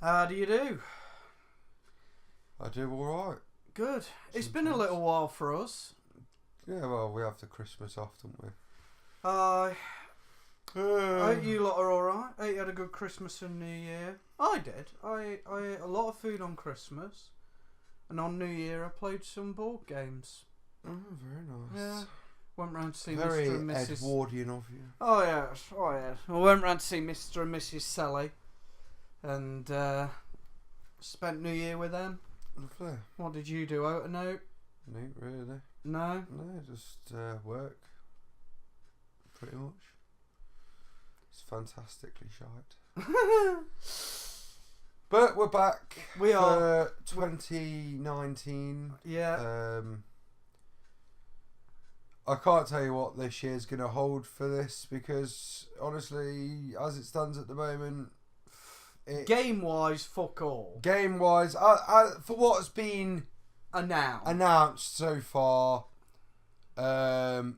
How do you do? I do alright. Good. It's been a little while for us. Yeah, well, we have the Christmas off, don't we? I hope you lot are alright. I hope you had a good Christmas and New Year. I did. I ate a lot of food on Christmas. And on New Year I played some board games. Oh, very nice. Yeah. Went round to see Very Mr. and Mrs. Edwardian of you. Oh yes. I went round to see Mr. and Mrs. Sally. And spent New Year with them. Lovely. What did you do? Out a note? Neat, really. No? No, just work. Pretty much. It's fantastically shite. But we're back. We for are. 2019. Yeah. I can't tell you what this year's going to hold for this because, honestly, as it stands at the moment... Game-wise, fuck all. Game-wise, for what's been... announced so far, yeah,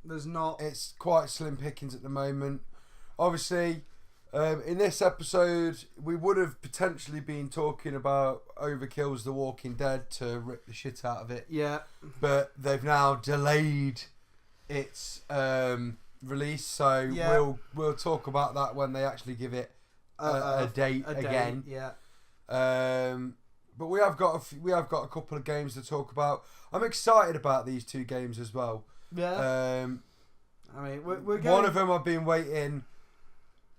there's not. It's quite slim pickings at the moment. Obviously, in this episode, we would have potentially been talking about Overkill's The Walking Dead to rip the shit out of it. Yeah, but they've now delayed its release, so yeah. we'll talk about that when they actually give it a date again. Yeah. But we have got a couple of games to talk about. I'm excited about these two games as well. Yeah. I mean, we're going... One of them I've been waiting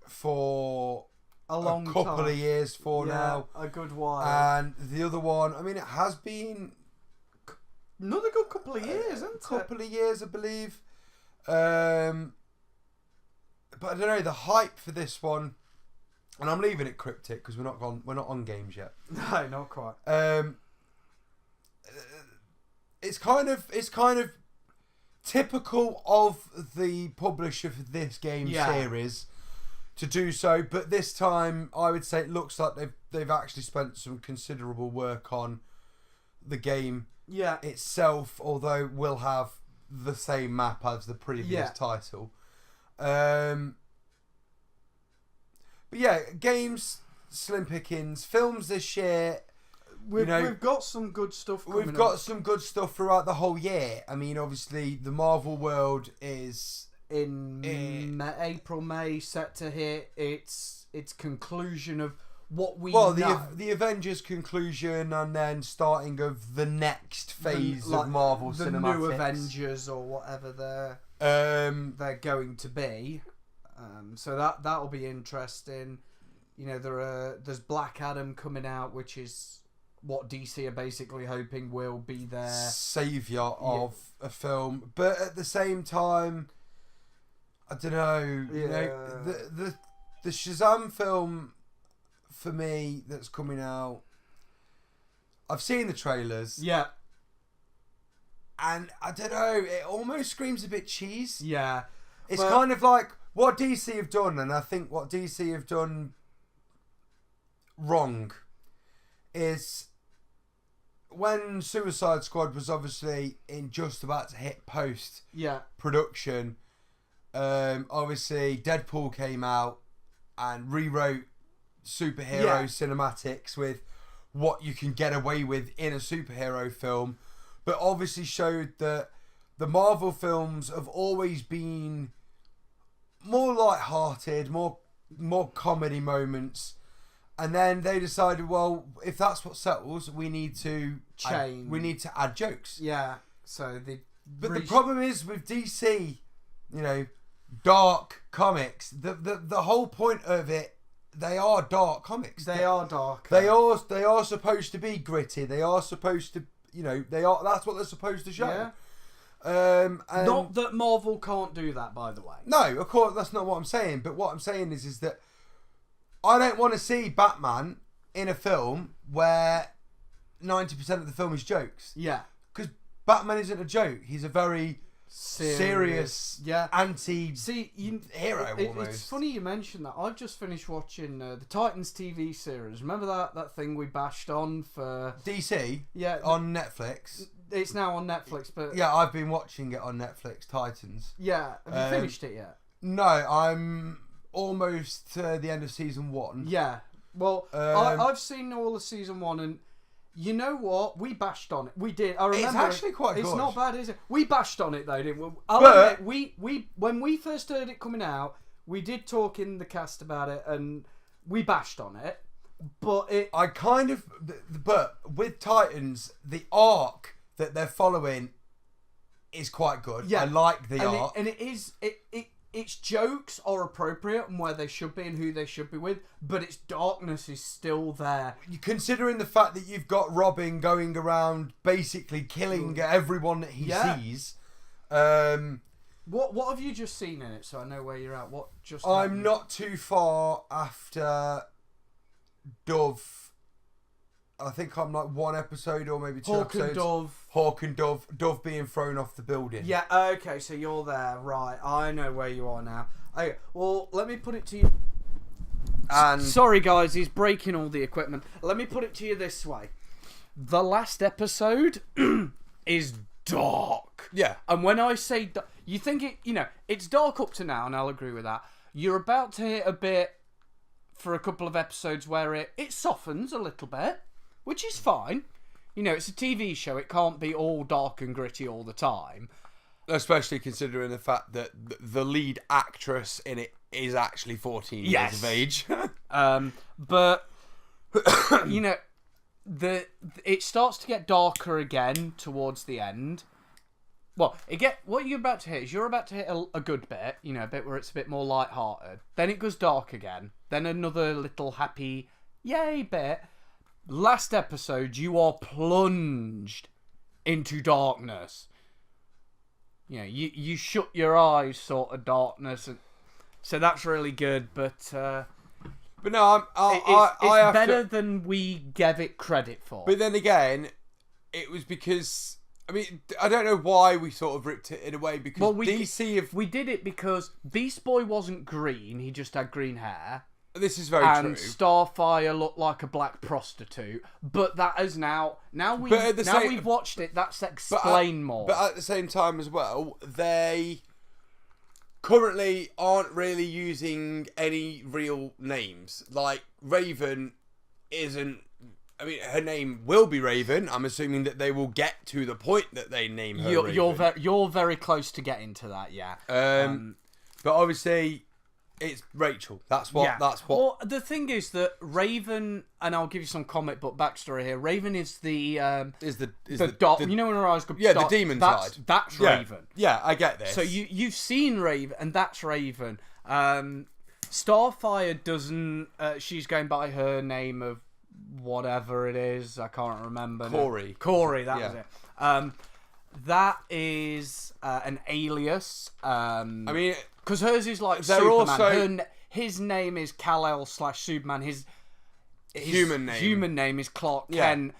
for a couple of years for now. A good while. And the other one, I mean, it has been another good couple of years, isn't it? A couple of years, I believe. But I don't know, the hype for this one. And I'm leaving it cryptic because we're not on games yet. No, not quite. It's kind of typical of the publisher for this game series to do so, but this time I would say it looks like they've actually spent some considerable work on the game itself, although we'll have the same map as the previous title. But yeah, games, slim pickings, films this year. We've got some good stuff coming We've got some good stuff throughout the whole year. I mean, obviously, the Marvel world is... in April, May, set to hit its conclusion of what we know. Well, the Avengers conclusion and then starting of the next phase of Marvel the Cinematics. New Avengers or whatever they're going to be. So that'll be interesting. You know, there's Black Adam coming out, which is what DC are basically hoping will be their saviour of a film. But at the same time, I don't know. You know, the Shazam film for me that's coming out. I've seen the trailers. Yeah. And I don't know. It almost screams a bit cheese. Yeah. It's kind of like what DC have done, and I think what DC have done wrong is when Suicide Squad was obviously just about to hit post production. Obviously, Deadpool came out and rewrote superhero cinematics with what you can get away with in a superhero film, but obviously showed that the Marvel films have always been more light-hearted, more comedy moments, and then they decided, well, if that's what settles, we need to change. We need to add jokes. Yeah. So the problem is with DC, you know, dark comics. The whole point of it, they are dark comics. They are dark. They are supposed to be gritty. They are supposed to, you know, that's what they're supposed to show. Yeah. And not that Marvel can't do that, by the way. No, of course, that's not what I'm saying. But what I'm saying is that I don't want to see Batman in a film where 90% of the film is jokes. Yeah. Because Batman isn't a joke. He's a very serious anti-hero almost. It's funny you mention that. I've just finished watching the Titans TV series. Remember that thing we bashed on for... DC? Yeah. On Netflix? It's now on Netflix, but... Yeah, I've been watching it on Netflix, Titans. Yeah. Have you finished it yet? No, I'm almost to the end of season 1. Yeah. Well, I've seen all of season 1, and you know what? We bashed on it. We did. I remember. It's actually quite good. It's not bad, is it? We bashed on it though, didn't we? But we when we first heard it coming out, we did talk in the cast about it, and we bashed on it. But but with Titans, the arc that they're following is quite good. Yeah. I like the arc, and its jokes are appropriate and where they should be and who they should be with, but its darkness is still there. Considering the fact that you've got Robin going around basically killing everyone that he sees. What have you just seen in it, so I know where you're at? What just? I'm not too far after Dove. I think I'm like 1 episode or maybe 2 episodes. Hawk and Dove. Dove being thrown off the building. Yeah, okay, so you're there. Right, I know where you are now. Okay, well, let me put it to you. And sorry, guys, he's breaking all the equipment. Let me put it to you this way. The last episode is dark. Yeah. And when I say you think it's dark up to now, and I'll agree with that. You're about to hit a bit for a couple of episodes where it softens a little bit, which is fine. It's a TV show. It can't be all dark and gritty all the time. Especially considering the fact that the lead actress in it is actually 14 years of age. But, it starts to get darker again towards the end. Well, what you're about to hit is you're about to hit a good bit, a bit where it's a bit more lighthearted. Then it goes dark again. Then another little happy, yay bit. Last episode, you are plunged into darkness. You shut your eyes, sort of darkness, and so that's really good. But no, it's better than we gave it credit for. But then again, it was because. I mean, I don't know why we sort of ripped it in a way because we did it because Beast Boy wasn't green; he just had green hair. This is very true. And Starfire looked like a black prostitute, but that is now we've watched it. That's explained more. But at the same time as well, they currently aren't really using any real names. Like Raven isn't. I mean, her name will be Raven. I'm assuming that they will get to the point that they name her Raven. You're very close to getting to that, yeah. But obviously, it's Rachel. That's what. Yeah. That's what. Well, the thing is that Raven, and I'll give you some comic book backstory here. Raven is the dot. You know when her eyes go. Yeah, the demon side. That's Raven. Yeah, I get this. So you've seen Raven, and that's Raven. Starfire doesn't. She's going by her name of whatever it is. I can't remember. Corey. That was it. That is an alias. I mean, because hers is like they're Superman. Also his name is Kal-El / Superman. His human name is Clark Kent.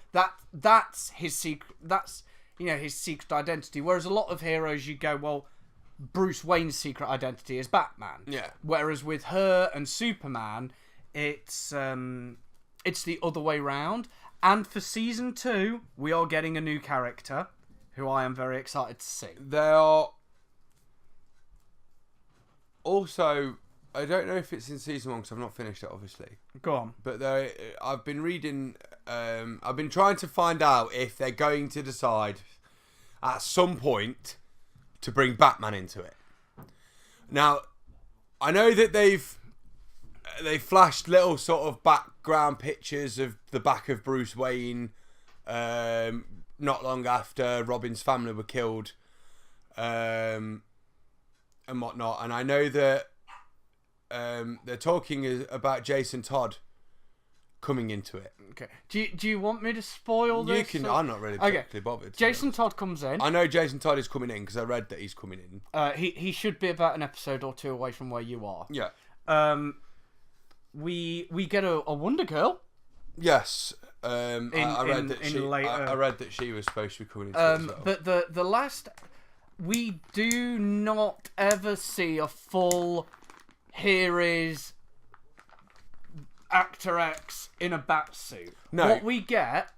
That's his secret. That's his secret identity. Whereas a lot of heroes, you go, well, Bruce Wayne's secret identity is Batman. Yeah. Whereas with her and Superman, it's the other way round. And for season 2, we are getting a new character who I am very excited to see. They are also, I don't know if it's in season 1 because I've not finished it, obviously. Go on. But I've been reading, I've been trying to find out if they're going to decide at some point to bring Batman into it. Now, I know that they flashed little sort of background pictures of the back of Bruce Wayne not long after Robin's family were killed and whatnot. And I know that they're talking about Jason Todd coming into it. Okay. Do you want me to spoil this? You can. I'm not really particularly bothered. Jason Todd comes in. I know Jason Todd is coming in because I read that he's coming in. He should be about an episode or 2 away from where you are. Yeah. We get a Wonder Girl. Yes. I read that she was supposed to be coming into it as well. But the last, we do not ever see a full here is Actor X in a bat suit. No. What we get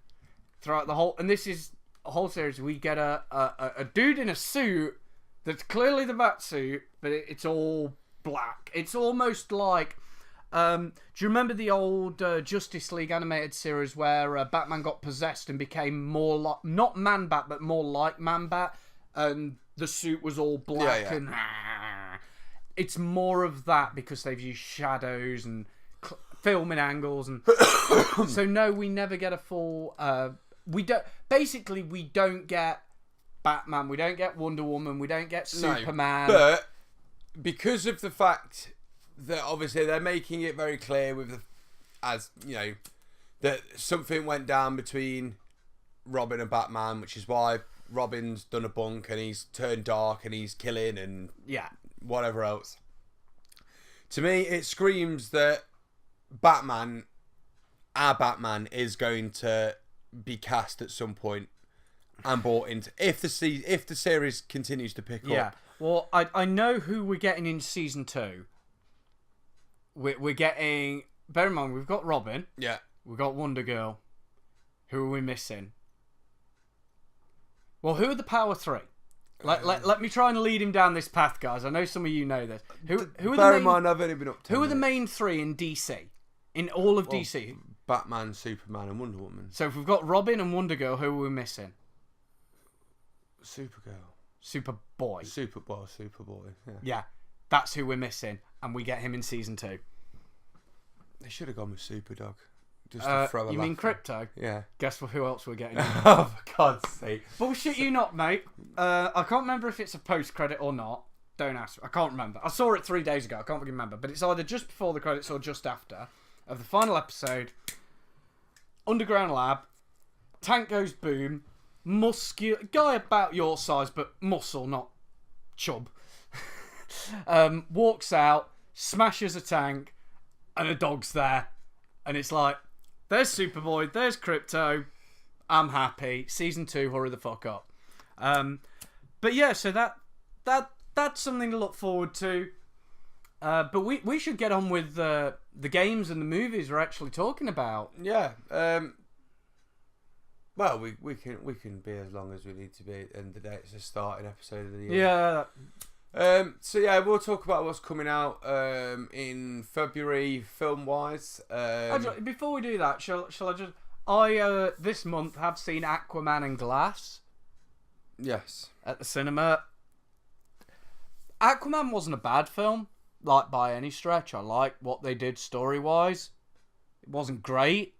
throughout the whole, and this is a whole series, we get a dude in a suit that's clearly the bat suit, but it's all black. It's almost like... do you remember the old Justice League animated series where Batman got possessed and became more like... Not Man-Bat, but more like Man-Bat, and the suit was all black and... It's more of that because they've used shadows and filming angles and... So no, we never get a full... we don't get Batman, we don't get Wonder Woman, we don't get Superman. No, but because of the fact that obviously they're making it very clear that something went down between Robin and Batman, which is why Robin's done a bunk and he's turned dark and he's killing and whatever else. To me, it screams that our Batman is going to be cast at some point and brought into if the series continues to pick up. Yeah. Well, I know who we're getting in season 2. We're getting. Bear in mind, we've got Robin. Yeah. We've got Wonder Girl. Who are we missing? Well, who are the Power 3? Let me try and lead him down this path, guys. I know some of you know this. Who are Bear in mind, I've only been up to. Who are the main 3 in DC? In all of DC? Batman, Superman, and Wonder Woman. So if we've got Robin and Wonder Girl, who are we missing? Supergirl. Superboy. Superboy. Yeah, that's who we're missing, and we get him in season 2. They should have gone with Superdog. Just to throw a You laugh mean Crypto? Yeah. Guess who else we're getting? Oh, for God's sake. Bullshit you not, mate. I can't remember if it's a post-credit or not. Don't ask. I can't remember. I saw it 3 days ago. I can't fucking remember. But it's either just before the credits or just after of the final episode. Underground lab. Tank goes boom. Muscular guy about your size, but muscle, not chub. Walks out, smashes a tank, and a dog's there. And it's like, there's Superboy, there's Crypto. I'm happy. Season 2, hurry the fuck up. But yeah, so that's something to look forward to. But we should get on with the games and the movies we're actually talking about. Yeah. Well, we can be as long as we need to be, and the day it's a starting episode of the year. Yeah. So yeah, we'll talk about what's coming out in February film wise. Before we do that, shall I just? This month have seen Aquaman and Glass. Yes. At the cinema. Aquaman wasn't a bad film, like by any stretch. I like what they did story wise. It wasn't great.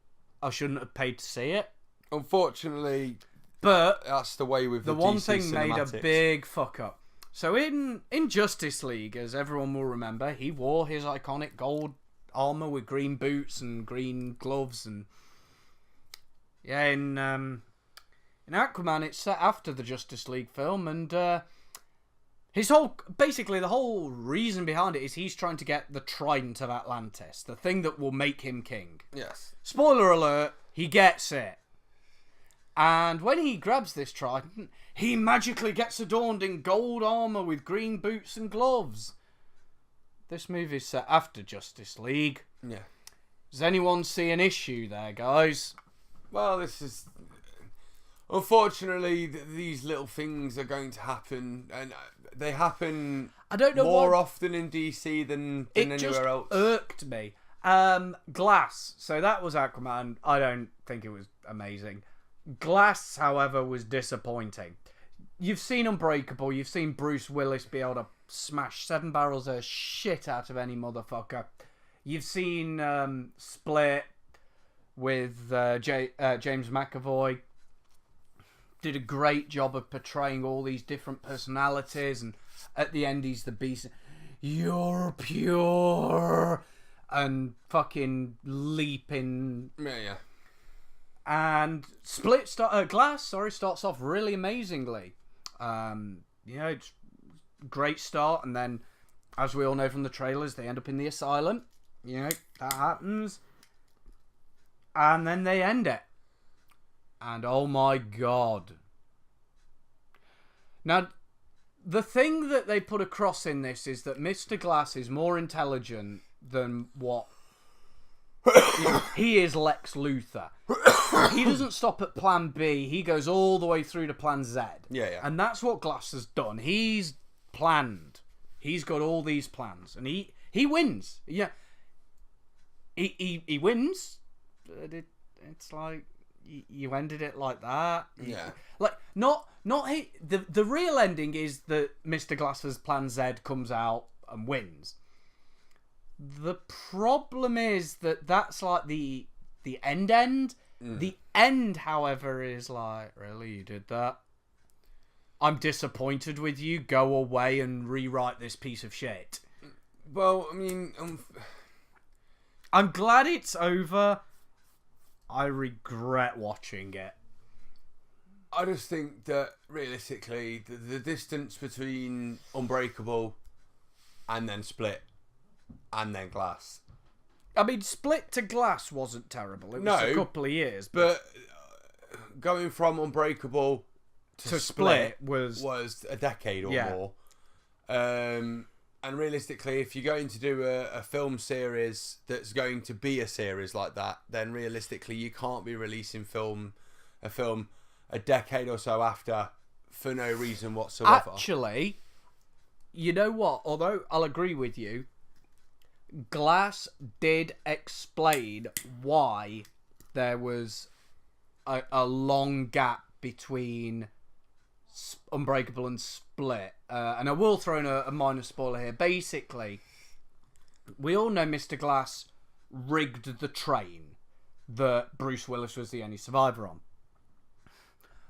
I shouldn't have paid to see it. Unfortunately, but that's the way with the one DC thing cinematics. made a big fuck up. So in Justice League, as everyone will remember, he wore his iconic gold armor with green boots and green gloves, and in Aquaman, it's set after the Justice League film, and the whole reason behind it is he's trying to get the Trident of Atlantis, the thing that will make him king. Yes. Spoiler alert, he gets it. And when he grabs this trident, he magically gets adorned in gold armor with green boots and gloves. This movie's set after Justice League. Yeah. Does anyone see an issue there, guys? Well, this is... Unfortunately, these little things are going to happen, and they happen more often in DC than anywhere else. It just irked me. Glass. So that was Aquaman. I don't think it was amazing. Glass, however, was disappointing. You've seen Unbreakable. You've seen Bruce Willis be able to smash 7 barrels of shit out of any motherfucker. You've seen Split with James McAvoy. Did a great job of portraying all these different personalities, and at the end he's the beast. You're pure, and fucking leaping. Yeah. And Glass starts off really amazingly. It's great start, and then, as we all know from the trailers, they end up in the asylum. That happens. And then they end it. And oh my god. Now, the thing that they put across in this is that Mr. Glass is more intelligent than what... he is Lex Luthor. He doesn't stop at plan B. He goes all the way through to plan Z. Yeah. And that's what Glass has done. He's planned. He's got all these plans, and he wins. Yeah, he wins, but it's like you ended it like that. Yeah, like not the real ending is that Mr. Glass's Plan Z comes out and wins. The problem is that that's like the end. The end, however, is like, really, you did that? I'm disappointed with you. Go away and rewrite this piece of shit. Well, I mean, I'm glad it's over. I regret watching it. I just think that realistically, the distance between Unbreakable and then Split and then Glass. I mean, Split to Glass wasn't terrible. It was a couple of years. But going from Unbreakable to Split was a decade or more. And realistically, if you're going to do a film series that's going to be a series like that, then realistically you can't be releasing a film a decade or so after for no reason whatsoever. Actually, you know what? Although I'll agree with you, Glass did explain why there was a long gap between Unbreakable and Split. And I will throw in a minor spoiler here. Basically, we all know Mr. Glass rigged the train that Bruce Willis was the only survivor on.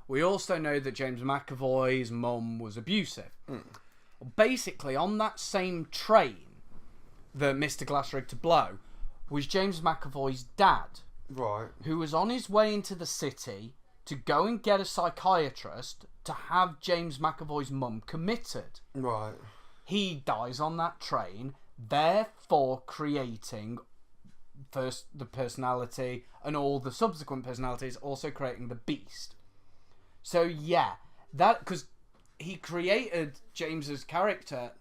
We also know that James McAvoy's mum was abusive. Basically, on that same train that Mr. Glass rigged to blow was James McAvoy's dad. Right. Who was on his way into the city to go and get a psychiatrist to have James McAvoy's mum committed. Right. He dies on that train, therefore creating first the personality and all the subsequent personalities, also creating the Beast. So yeah, that because he created James's character,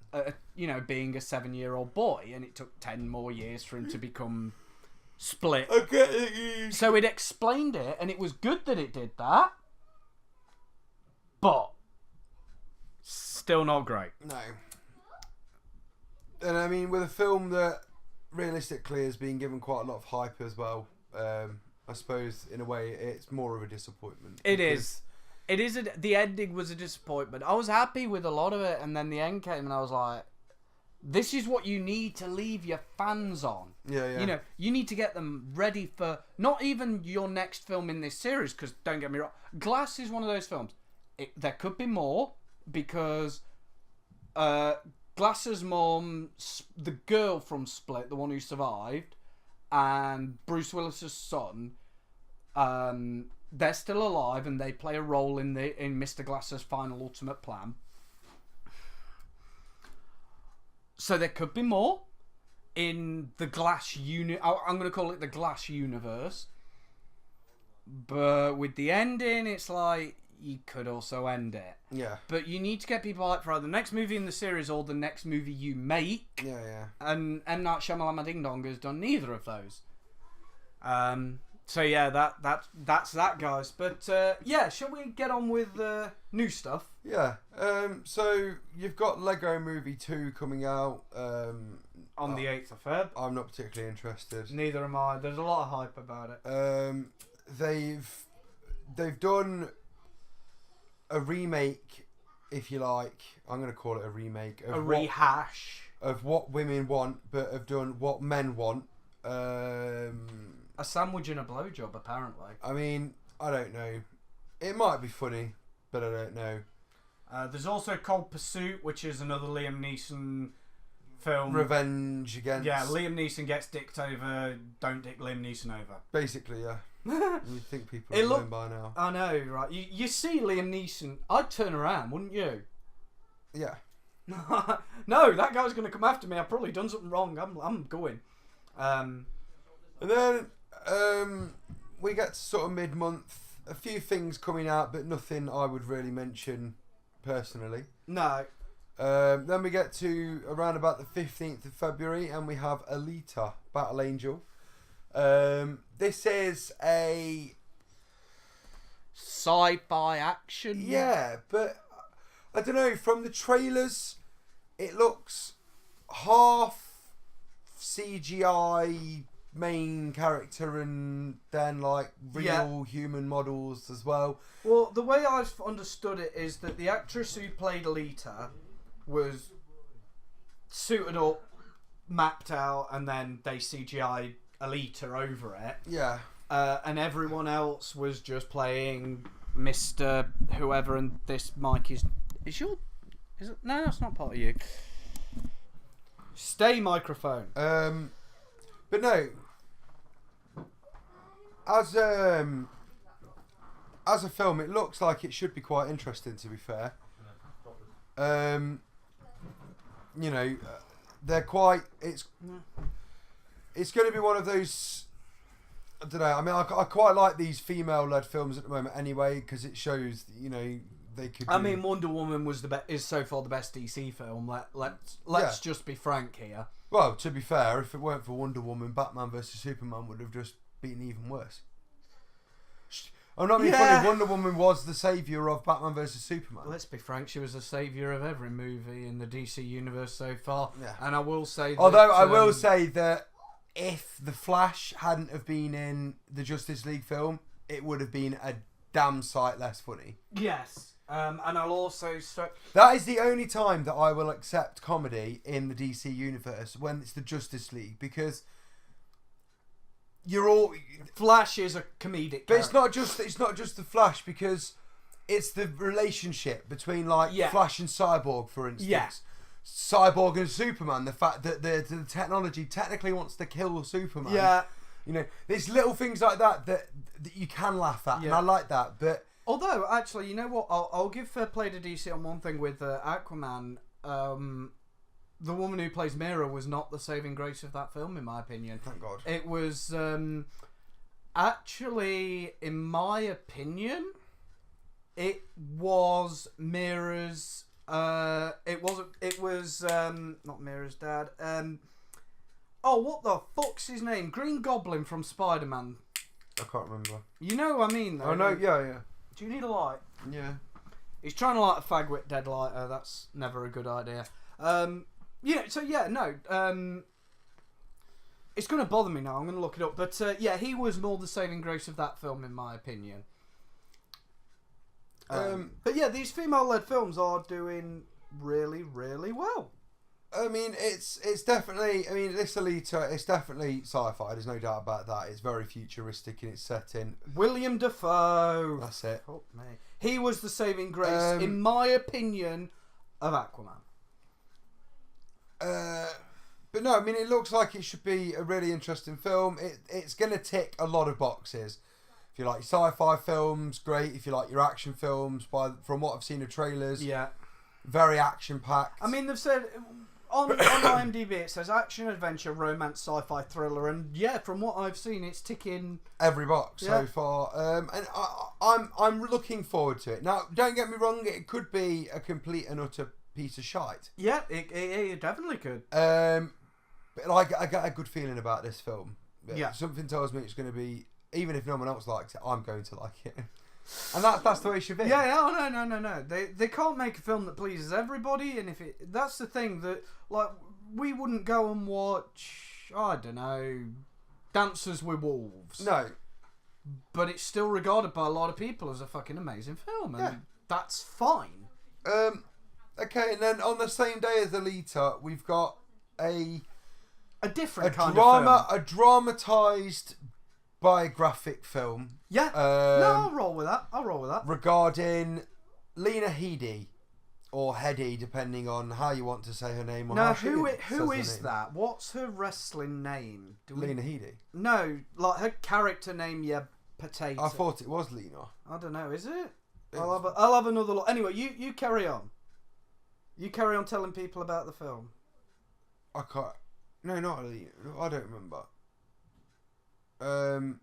being a 7-year-old boy, and it took 10 more years for him to become Split. Okay. So it explained it, and it was good that it did that, but still not great. No. And I mean, with a film that realistically has been given quite a lot of hype as well, I suppose in a way it's more of a disappointment. It is. The ending was a disappointment. I was happy with a lot of it, and then the end came, and I was like, this is what you need to leave your fans on. Yeah. You need to get them ready for not even your next film in this series, because don't get me wrong, Glass is one of those films. There could be more, because Glass's mum, the girl from Split, the one who survived, and Bruce Willis's son, they're still alive, and they play a role in Mr. Glass's final ultimate plan. So there could be more in the Glass unit. I'm going to call it the Glass universe. But with the ending, it's like you could also end it. Yeah. But you need to get people hyped for either the next movie in the series or the next movie you make. Yeah. And M. Night Shyamalan Ding Dong has done neither of those. So yeah, that's that, guys. But shall we get on with new stuff? Yeah. So you've got Lego Movie 2 coming out on the 8th of Feb. I'm not particularly interested. Neither am I. There's a lot of hype about it. They've done a remake, if you like. I'm going to call it a remake. Rehash of what women want, but have done what men want. A sandwich and a blowjob, apparently. I mean, I don't know. It might be funny, but I don't know. There's also Cold Pursuit, which is another Liam Neeson film. Revenge against... Yeah, Liam Neeson gets dicked over, don't dick Liam Neeson over. Basically, yeah. You think people have known by now. I know, right? You see Liam Neeson, I'd turn around, wouldn't you? Yeah. No, that guy's going to come after me. I've probably done something wrong. I'm going. And then we get to sort of mid-month. A few things coming out, but nothing I would really mention personally. No. Then we get to around about the 15th of February, and we have Alita, Battle Angel. This is a sci-fi action. Yeah, but I don't know. From the trailers, it looks half CGI main character and then like real human models as well. Well, the way I've understood it is that the actress who played Alita was suited up, mapped out, and then they CGI'd Alita over it. Yeah. And everyone else was just playing Mr. Whoever, and this mic is it? No, that's not part of you. Stay microphone. But no. As a film, it looks like it should be quite interesting. To be fair, you know, they're quite. It's going to be one of those. I don't know. I mean, I quite like these female-led films at the moment, anyway, because it shows, you know, they could. I mean, Wonder Woman was is so far the best DC film. Let's just be frank here. Well, to be fair, if it weren't for Wonder Woman, Batman vs Superman would have just been even worse. I'm not being funny. Wonder Woman was the saviour of Batman vs Superman. Let's be frank, she was the saviour of every movie in the DC universe so far. Yeah. And I will say that, although I will say that if The Flash hadn't have been in the Justice League film, it would have been a damn sight less funny. Yes. And I'll also... That is the only time that I will accept comedy in the DC universe, when it's the Justice League, because... You're all Flash is a comedic, but character. it's not just the Flash, because it's the relationship between Flash and Cyborg, for instance. Yeah. Cyborg and Superman. The fact that the technology technically wants to kill Superman. Yeah. You know, there's little things like that you can laugh at, and I like that. But although, actually, you know what? I'll give fair play to DC on one thing with Aquaman. The woman who plays Mera was not the saving grace of that film, in my opinion. Thank God. It was actually, in my opinion, it was Mera's. It was not Mera's dad. Oh, what the fuck's his name? Green Goblin from Spider-Man. I can't remember. You know what I mean, though. Oh no, yeah. Do you need a light? Yeah. He's trying to light a fag with dead lighter. That's never a good idea. It's going to bother me now. I'm going to look it up. But he was more the saving grace of that film, in my opinion. But yeah, these female-led films are doing really, really well. I mean, it's definitely. I mean, this Alita, it's definitely sci-fi. There's no doubt about that. It's very futuristic in its setting. Willem Dafoe. That's it. Oh, mate. He was the saving grace, in my opinion, of Aquaman. But no, I mean, it looks like it should be a really interesting film. It's going to tick a lot of boxes. If you like sci-fi films, great. If you like your action films, from what I've seen of trailers, very action-packed. I mean, they've said on IMDb it says action, adventure, romance, sci-fi, thriller, and from what I've seen, it's ticking every box so far. And I'm looking forward to it. Now, don't get me wrong, it could be a complete and utter piece of shite. Yeah, it definitely could. But I get a good feeling about this film. Yeah. Something tells me it's going to be, even if no one else likes it, I'm going to like it. And that's the way it should be. Yeah, oh, no. They can't make a film that pleases everybody, and that's the thing, that we wouldn't go and watch, I don't know, Dances with Wolves. No. But it's still regarded by a lot of people as a fucking amazing film, and that's fine. Okay, and then on the same day as Alita, we've got a different kind of film. A dramatised biographic film. Yeah. I'll roll with that. Regarding Lena Headey, or Headey, depending on how you want to say her name. Or who is that? What's her wrestling name? Lena Headey. No, like her character name. Potato. I thought it was Lena. I don't know. Is it? I'll have another look. Anyway, you carry on. You carry on telling people about the film. I can't. No, not Lena. I don't remember. I'm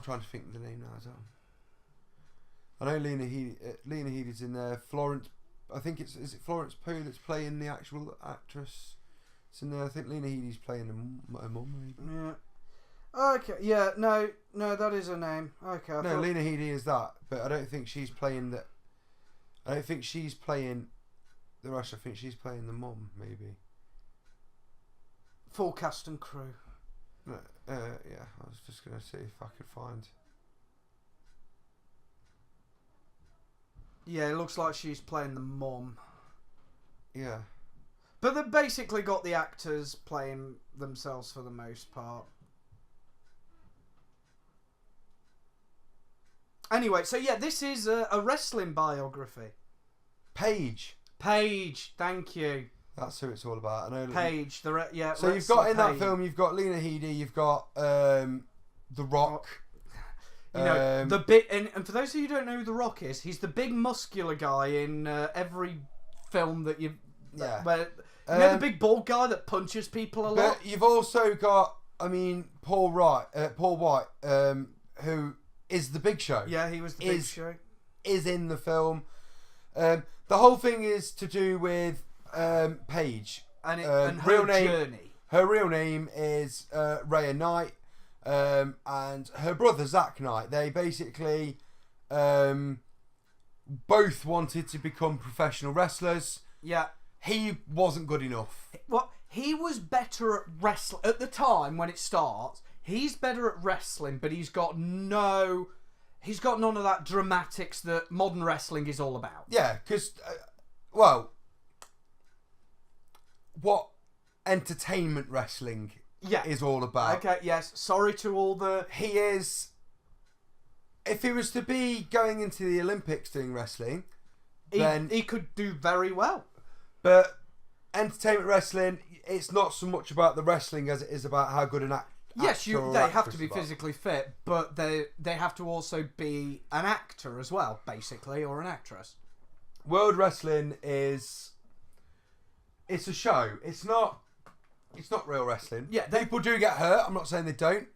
trying to think of the name now as well. I know Lena Headey's in there. Florence, I think is it Florence Pugh that's playing the actual actress? It's in there. I think Lena Headey's playing her mum, maybe. Yeah. Okay. Yeah. No. That is her name. Okay. Lena Headey is that, but I don't think she's playing that. I don't think she's playing the rest. I think she's playing the mum, maybe. Full cast and crew. Yeah, I was just gonna see if I could find. Yeah, it looks like she's playing the mum. Yeah. But they've basically got the actors playing themselves for the most part. Anyway, so yeah, this is a wrestling biography. Paige, thank you. That's who it's all about. I know. Paige, yeah. So you've got in that film, you've got Lena Headey, you've got The Rock. You know, the big, and for those of you who don't know who The Rock is, he's the big muscular guy in every film that you've... Yeah. Where, you know the big bald guy that punches people a lot? But you've also got, Paul White, who is the Big Show. Yeah, he was the Big Show. Is in the film. The whole thing is to do with Paige. And her journey. Her real name is Rhea Knight. And her brother Zack Knight. They basically both wanted to become professional wrestlers. Yeah. He wasn't good enough. Well, he was better at wrestling at the time when it starts. He's better at wrestling, but he's got none of that dramatics that modern wrestling is all about. Yeah, because what entertainment wrestling is all about. Okay, yes. Sorry to all the... He is... If he was to be going into the Olympics doing wrestling, then... He could do very well. But entertainment wrestling, it's not so much about the wrestling as it is about how good an actor Yes, they have to be physically fit, but they have to also be an actor as well, basically, or an actress. World Wrestling it's a show. It's not real wrestling. Yeah, people do get hurt. I'm not saying they don't,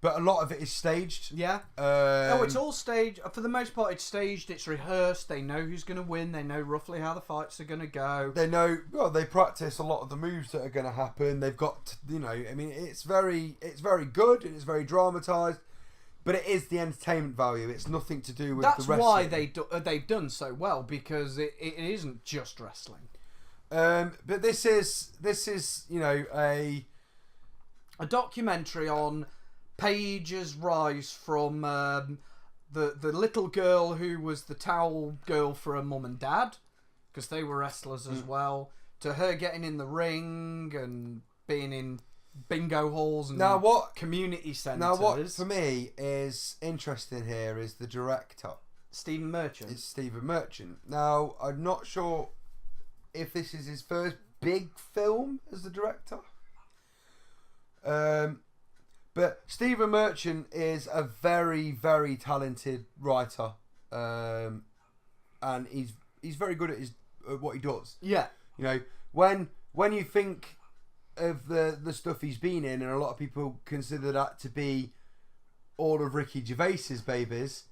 but a lot of it is staged. Yeah. It's all staged. For the most part, it's staged. It's rehearsed. They know who's going to win. They know roughly how the fights are going to go. They know. Well, they practice a lot of the moves that are going to happen. They've got, it's very good and it's very dramatised. But it is the entertainment value. It's nothing to do with the wrestling. That's why they've done so well, because it isn't just wrestling. But this is a documentary on Paige's rise from the little girl who was the towel girl for her mum and dad, because they were wrestlers as well, to her getting in the ring and being in bingo halls and community centres. Now what for me is interesting here is the director. Stephen Merchant. It's Stephen Merchant. Now, I'm not sure if this is his first big film as the director. But Stephen Merchant is a very, very talented writer, and he's very good at what he does. Yeah, when you think of the stuff he's been in, and a lot of people consider that to be all of Ricky Gervais's babies,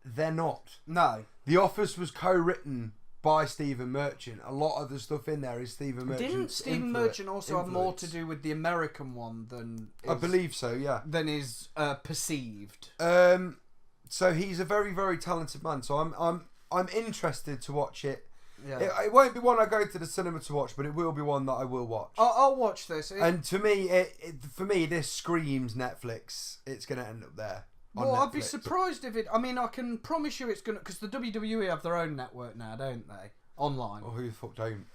they're not. No, The Office was co-written by Stephen Merchant. A lot of the stuff in there is Stephen Merchant. Didn't Stephen Merchant also have more to do with the American one than I believe so, yeah. Than is perceived. So he's a very, very talented man. So I'm interested to watch it. Yeah. It won't be one I go to the cinema to watch, but it will be one that I will watch. I'll watch this. And to me, for me, this screams Netflix. It's going to end up there. Well, I'd be surprised if it... I mean, I can promise you it's going to... Because the WWE have their own network now, don't they? Online. Oh, who the fuck don't?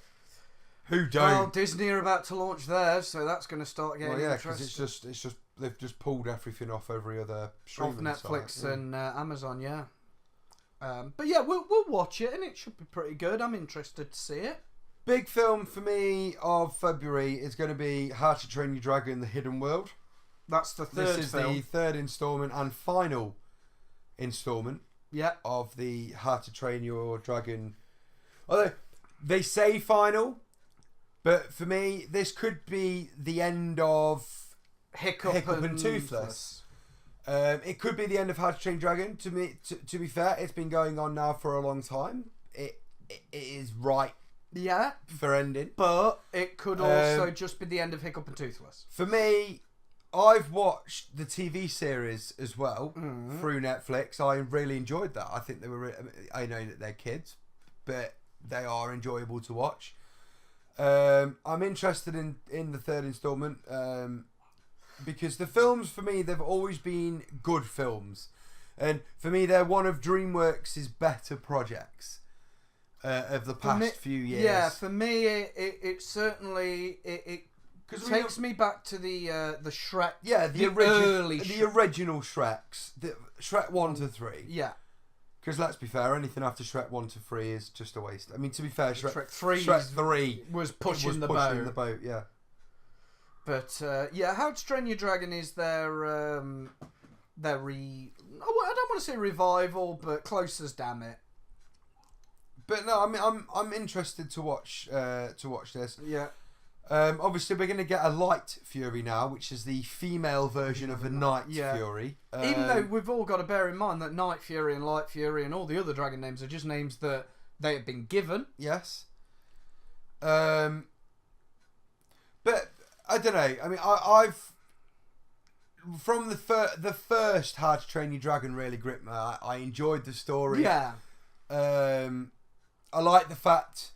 Who don't? Well, Disney are about to launch theirs, so that's going to start getting interesting. because it's just... They've just pulled everything off every other streaming off Netflix site. and Amazon, yeah. But yeah, we'll watch it, and it should be pretty good. I'm interested to see it. Big film for me of February is going to be How to Train Your Dragon: The Hidden World. That's the third film. This is the third instalment and final instalment of the How to Train Your Dragon. Although they say final, but for me, this could be the end of Hiccup and Toothless. It could be the end of How to Train Your Dragon. To me, to be fair, it's been going on now for a long time. It is right. Yeah. For ending. But it could also just be the end of Hiccup and Toothless. For me, I've watched the TV series as well through Netflix. I really enjoyed that. I think they were... I know that they're kids, but they are enjoyable to watch. I'm interested in the third installment because the films, for me, they've always been good films. And for me, they're one of DreamWorks' better projects of the past few years. Yeah, for me, it certainly takes me back to the Shrek. Yeah, the original Shreks, Shrek 1 to 3. Yeah. Because let's be fair, anything after Shrek 1 to 3 is just a waste. I mean, to be fair, Shrek 3 was pushing the boat. Yeah. But How to Train Your Dragon is their I don't want to say revival, but close as damn it. But no, I mean, I'm interested to watch this. Yeah. Obviously, we're going to get a Light Fury now, which is the female version of the Night Fury. Even though we've all got to bear in mind that Night Fury and Light Fury and all the other dragon names are just names that they have been given. Yes. But I don't know. I mean, I've from the first How to Train Your Dragon really gripped me. I enjoyed the story. Yeah. I like the fact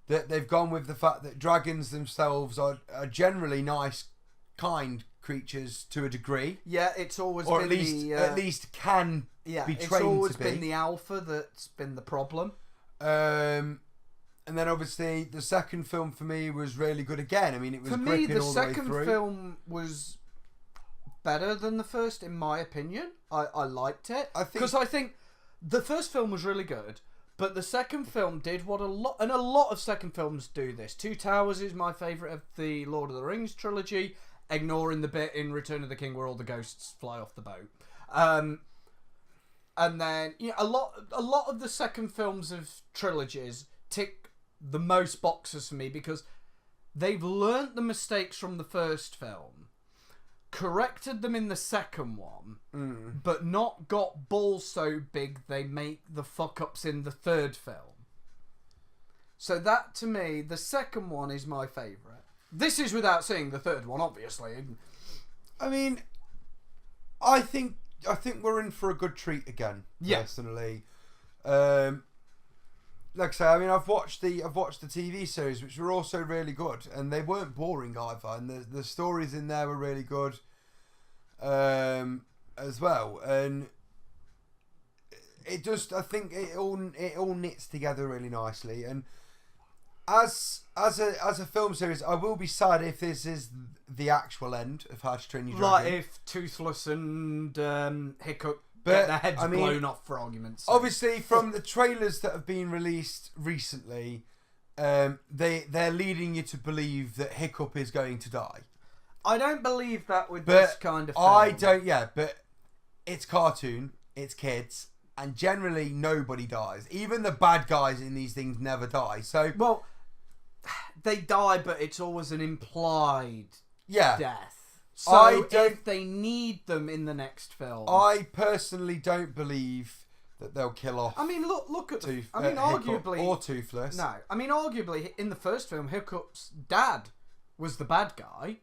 that they've gone with the fact that dragons themselves are generally nice, kind creatures to a degree. Yeah, it's always or been at least can be trained to be. It's always been the alpha that's been the problem. And then obviously the second film for me was really good again. I mean, it was gripping all the way through. For me, the second film was better than the first, in my opinion. I liked it because I think the first film was really good. But the second film did what a lot of second films do this. Two Towers is my favourite of the Lord of the Rings trilogy, ignoring the bit in Return of the King where all the ghosts fly off the boat. And then a lot of the second films of trilogies tick the most boxes for me because they've learnt the mistakes from the first film, corrected them in the second one, but not got balls so big they make the fuck-ups in the third film. So that, to me, the second one is my favourite. This is without seeing the third one, obviously. I mean, I think we're in for a good treat again, personally. Like I say, I mean, I've watched the TV series, which were also really good, and they weren't boring either, and the stories in there were really good, as well, and it just, I think it all knits together really nicely, and as a film series, I will be sad if this is the actual end of How to Train Your Dragon. Like if Toothless and Hiccup get their heads blown off, for argument's sake. Obviously, from the trailers that have been released recently, they're leading you to believe that Hiccup is going to die. I don't believe that with this kind of film. I don't, but it's cartoon, it's kids, and generally nobody dies. Even the bad guys in these things never die. So, well, they die, but it's always an implied death. So if they need them in the next film, I personally don't believe that they'll kill off. I mean, look at. arguably, or Toothless. No, I mean, arguably in the first film, Hiccup's dad was the bad guy.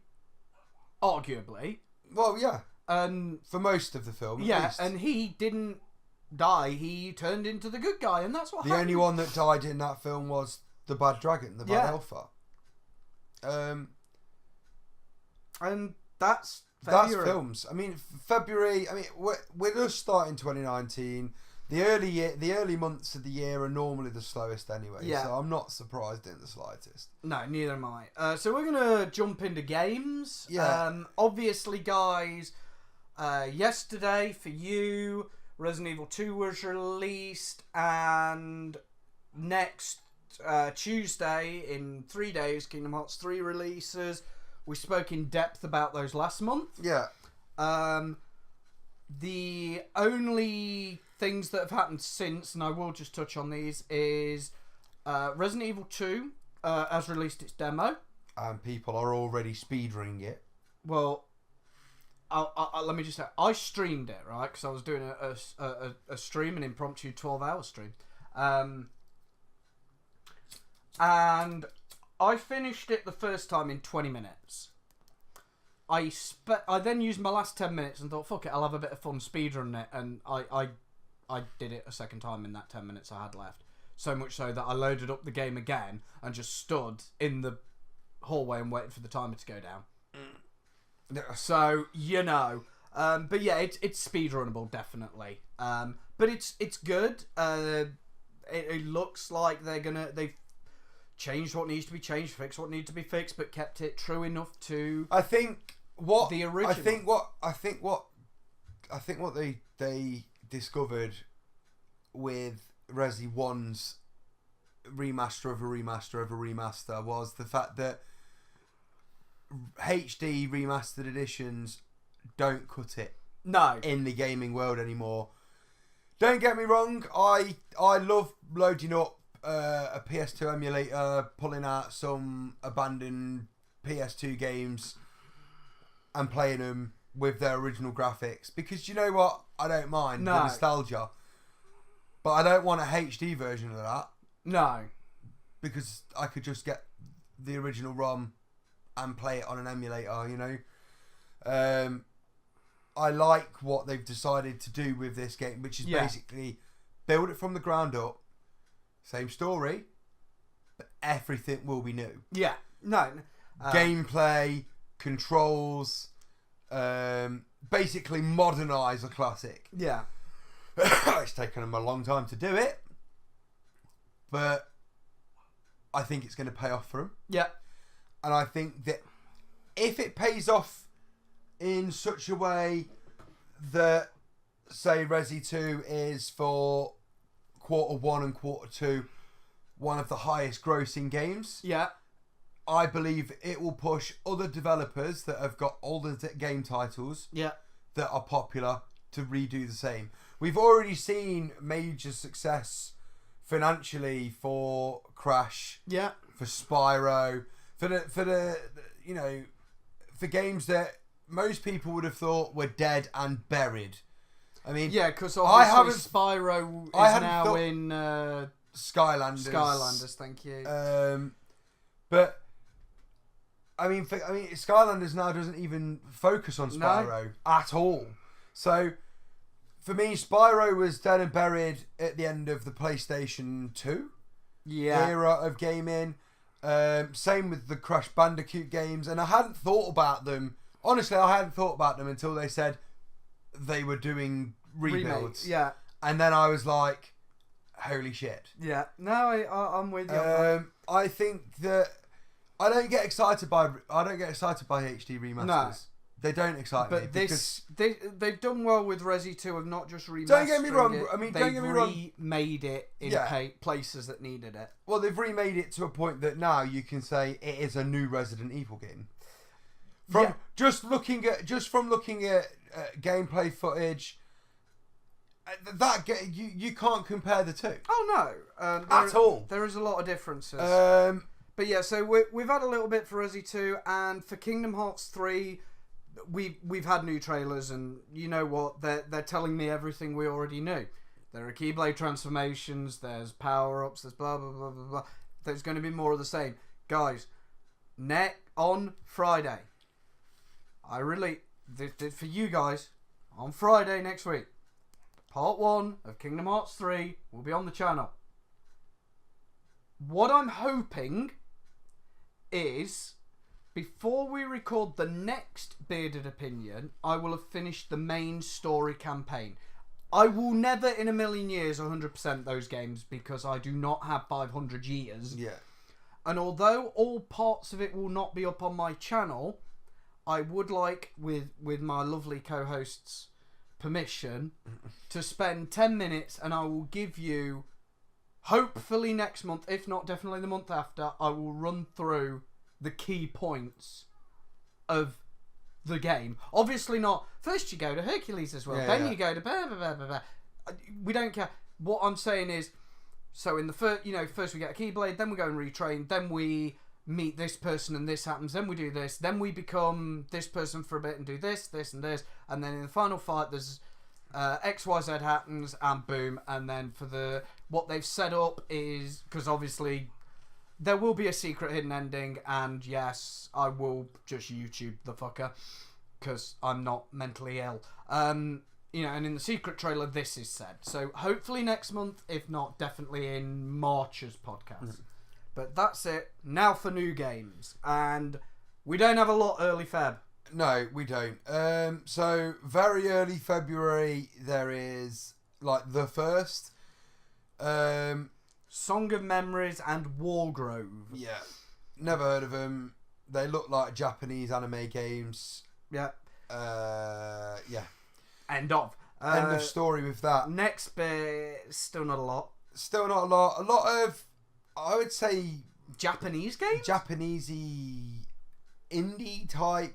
Arguably. Well, yeah. And for most of the film, yeah, at least. And he didn't die. He turned into the good guy, and that's what happened. The only one that died in that film was the bad dragon, the bad alpha. And that's February. That's films. I mean, February. I mean, we're just starting 2019. The early months of the year are normally the slowest anyway. Yeah. So I'm not surprised in the slightest. No, neither am I. So we're gonna jump into games. Yeah. Obviously, guys. Yesterday for you, Resident Evil 2 was released, and next Tuesday, in 3 days, Kingdom Hearts 3 releases. We spoke in depth about those last month. Yeah. The only things that have happened since, and I will just touch on these, is Resident Evil 2 has released its demo. And people are already speedrunning it. Well, let me just say, I streamed it, right? Because I was doing a stream, an impromptu 12-hour stream. And I finished it the first time in 20 minutes. I then used my last 10 minutes and thought, fuck it, I'll have a bit of fun speedrunning it. And I did it a second time in that 10 minutes I had left. So much so that I loaded up the game again and just stood in the hallway and waited for the timer to go down. So, but yeah, it's speedrunnable, definitely. But it's good. It looks like they've changed what needs to be changed, fixed what needs to be fixed, but kept it true enough to the original. I think what they discovered with Resi 1's remaster of a remaster of a remaster was the fact that HD remastered editions don't cut it. No. In the gaming world anymore. Don't get me wrong, I love loading up a PS2 emulator, pulling out some abandoned PS2 games and playing them with their original graphics, because you know what, I don't mind the nostalgia, but I don't want a HD version of that. No, because I could just get the original ROM and play it on an emulator. I like what they've decided to do with this game, which is basically build it from the ground up, same story, but everything will be new. Yeah, no, gameplay, controls. Basically modernise a classic. Yeah. It's taken them a long time to do it, but I think it's going to pay off for them. Yeah. And I think that if it pays off in such a way that, say, Resi 2 is for Q1 and Q2 one of the highest grossing games. Yeah. I believe it will push other developers that have got older game titles that are popular to redo the same. We've already seen major success financially for Crash, for Spyro, for games that most people would have thought were dead and buried. I mean, because obviously Spyro is now in Skylanders. Skylanders, thank you. But I mean, Skylanders now doesn't even focus on Spyro at all. So, for me, Spyro was dead and buried at the end of the PlayStation 2 era of gaming. Same with the Crash Bandicoot games, and I hadn't thought about them. Honestly, I hadn't thought about them until they said they were doing rebuilds. Yeah, and then I was like, "Holy shit!" Yeah, no, I'm with you. I think that. I don't get excited by HD remasters. No. They don't excite me. But they've done well with Resi 2 of not just remastering. Don't get me wrong. They've remade it in places that needed it. Well, they've remade it to a point that now you can say it is a new Resident Evil game. From looking at gameplay footage, you can't compare the two. Oh no, at all. There is a lot of differences. But yeah, so we've had a little bit for Resi 2, and for Kingdom Hearts 3, we've had new trailers, and you know what? They're telling me everything we already knew. There are Keyblade transformations, there's power-ups, there's blah, blah, blah, blah, blah. There's going to be more of the same. Guys, on Friday, for you guys, on Friday next week, Part 1 of Kingdom Hearts 3 will be on the channel. What I'm hoping is, before we record the next Bearded Opinion, I will have finished the main story campaign. I will never in a million years 100% those games, because I do not have 500 years. Yeah. And although all parts of it will not be up on my channel, I would like, with my lovely co-host's permission, to spend 10 minutes, and I will give you, hopefully next month, if not definitely the month after, I will run through the key points of the game. Obviously not, first you go to Hercules as well, then you go to blah, blah, blah, blah, blah. We don't care. What I'm saying is, so in the first we get a Keyblade, then we go and retrain, then we meet this person and this happens, then we do this, then we become this person for a bit and do this and this, and then in the final fight there's XYZ happens and boom. And then for what they've set up is, because obviously there will be a secret hidden ending, and yes, I will just YouTube the fucker because I'm not mentally ill. and in the secret trailer, this is said. So hopefully next month, if not, definitely in March's podcast. But that's it. Now for new games. And we don't have a lot early Feb. No, we don't. So very early February, there is like the first. Song of Memories and Wargrove. Yeah. Never heard of them. They look like Japanese anime games. Yeah. Yeah. End of. End of story with that. Next bit, still not a lot. Still not a lot. A lot of, I would say, Japanese games? Japanesey indie type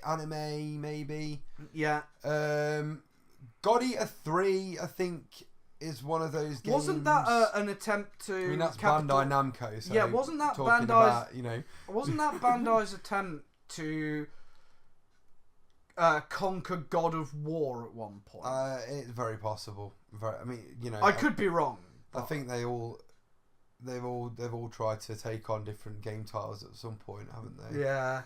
anime, maybe. Yeah. God Eater 3, I think, is one of those games. Wasn't that an attempt to... I mean, that's Bandai Namco. So yeah, wasn't that Bandai's... About, Wasn't that Bandai's attempt to conquer God of War at one point? It's very possible. I could be wrong. I think they've all tried to take on different game titles at some point, haven't they? Yeah.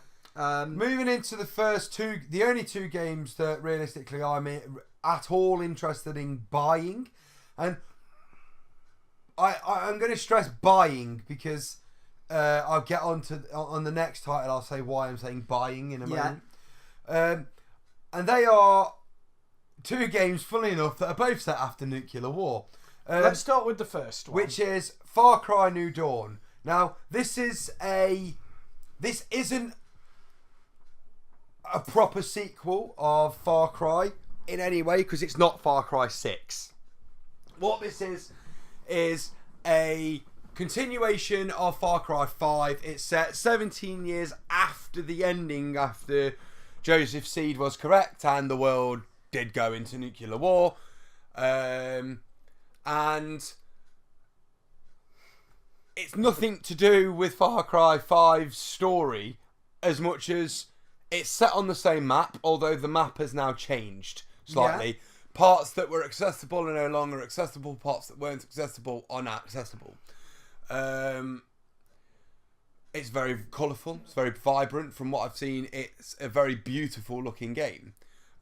Moving into the only two games that realistically I'm at all interested in buying, and I'm going to stress buying because I'll get on the next title. I'll say why I'm saying buying in a moment. And they are two games, funnily enough, that are both set after nuclear war. Let's start with the first one, which is Far Cry New Dawn. Now, this isn't a proper sequel of Far Cry in any way, because it's not Far Cry 6. What this is a continuation of Far Cry 5. It's set 17 years after the ending, after Joseph Seed was correct and the world did go into nuclear war. And it's nothing to do with Far Cry 5's story as much as it's set on the same map, although the map has now changed slightly. Yeah. Parts that were accessible are no longer accessible. Parts that weren't accessible are now accessible. It's very colourful. It's very vibrant. From what I've seen, it's a very beautiful looking game.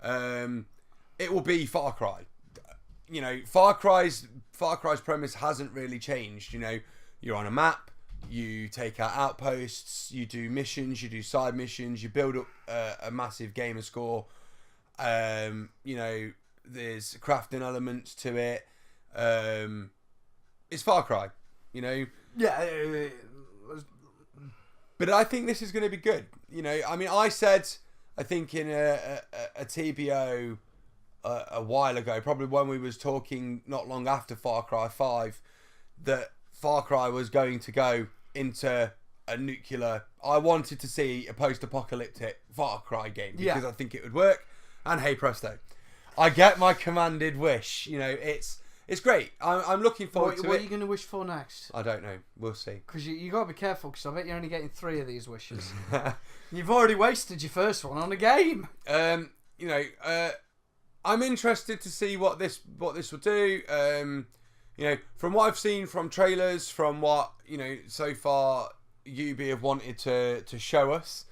It will be Far Cry. Far Cry's premise hasn't really changed. You're on a map. You take out outposts. You do missions. You do side missions. You build up a massive gamer score. There's crafting elements to it. It's Far Cry. Yeah. But I think this is going to be good. I said, I think in a TBO a while ago, probably when we was talking not long after Far Cry 5, that Far Cry was going to go into a nuclear... I wanted to see a post-apocalyptic Far Cry game because I think it would work. And hey presto, I get my commanded wish. It's great. I'm looking forward to it. What are you going to wish for next? I don't know. We'll see. Because you got to be careful, because I bet you're only getting 3 of these wishes. You've already wasted your first one on a game. I'm interested to see what this will do. From what I've seen from trailers, from what so far UB have wanted to show us,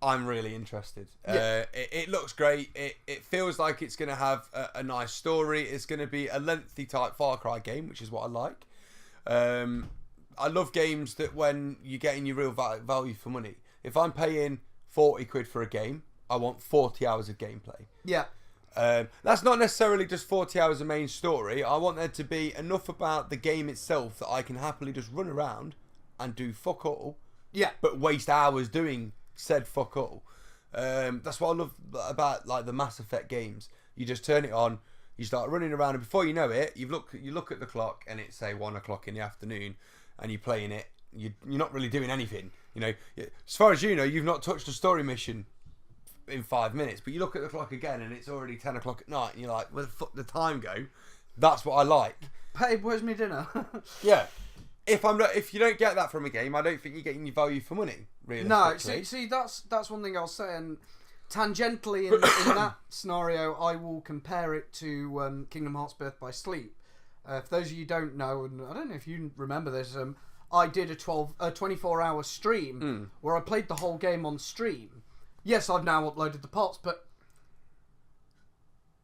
I'm really interested. Yeah. It looks great. It feels like it's going to have a nice story. It's going to be a lengthy type Far Cry game, which is what I like. I love games that when you're getting your real value for money. If I'm paying 40 quid for a game, I want 40 hours of gameplay. Yeah. That's not necessarily just 40 hours of main story. I want there to be enough about the game itself that I can happily just run around and do fuck all. Yeah. But waste hours doing said fuck all. That's what I love about like the Mass Effect games. You just turn it on, you start running around, and before you know it, you look at the clock and it's say 1 o'clock in the afternoon, and you're playing it. You're not really doing anything. As far as you know, you've not touched a story mission in 5 minutes, but you look at the clock again and it's already 10 o'clock at night, and you're like, where the fuck did the time go? That's what I like. Babe, where's my dinner? Yeah. If you don't get that from a game, I don't think you're getting your value for money. Realistically. No, see, that's one thing I'll say, and tangentially in that scenario, I will compare it to Kingdom Hearts Birth by Sleep. For those of you who don't know, and I don't know if you remember this, I did a 24-hour stream where I played the whole game on stream. Yes, I've now uploaded the parts, but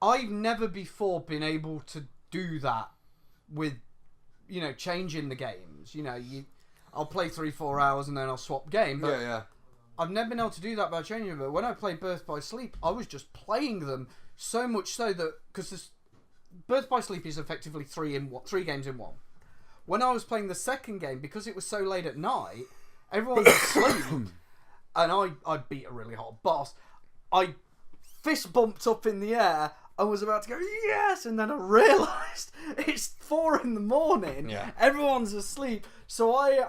I've never before been able to do that with, changing the games. I'll play 3-4 hours and then I'll swap game. But yeah. I've never been able to do that by changing them. But when I played Birth by Sleep, I was just playing them so much so that because Birth by Sleep is effectively 3 games in one. When I was playing the second game, because it was so late at night, everyone was asleep, and I beat a really hot boss. I fist bumped up in the air. I was about to go yes, and then I realised it's 4 a.m. Yeah. Everyone's asleep. So I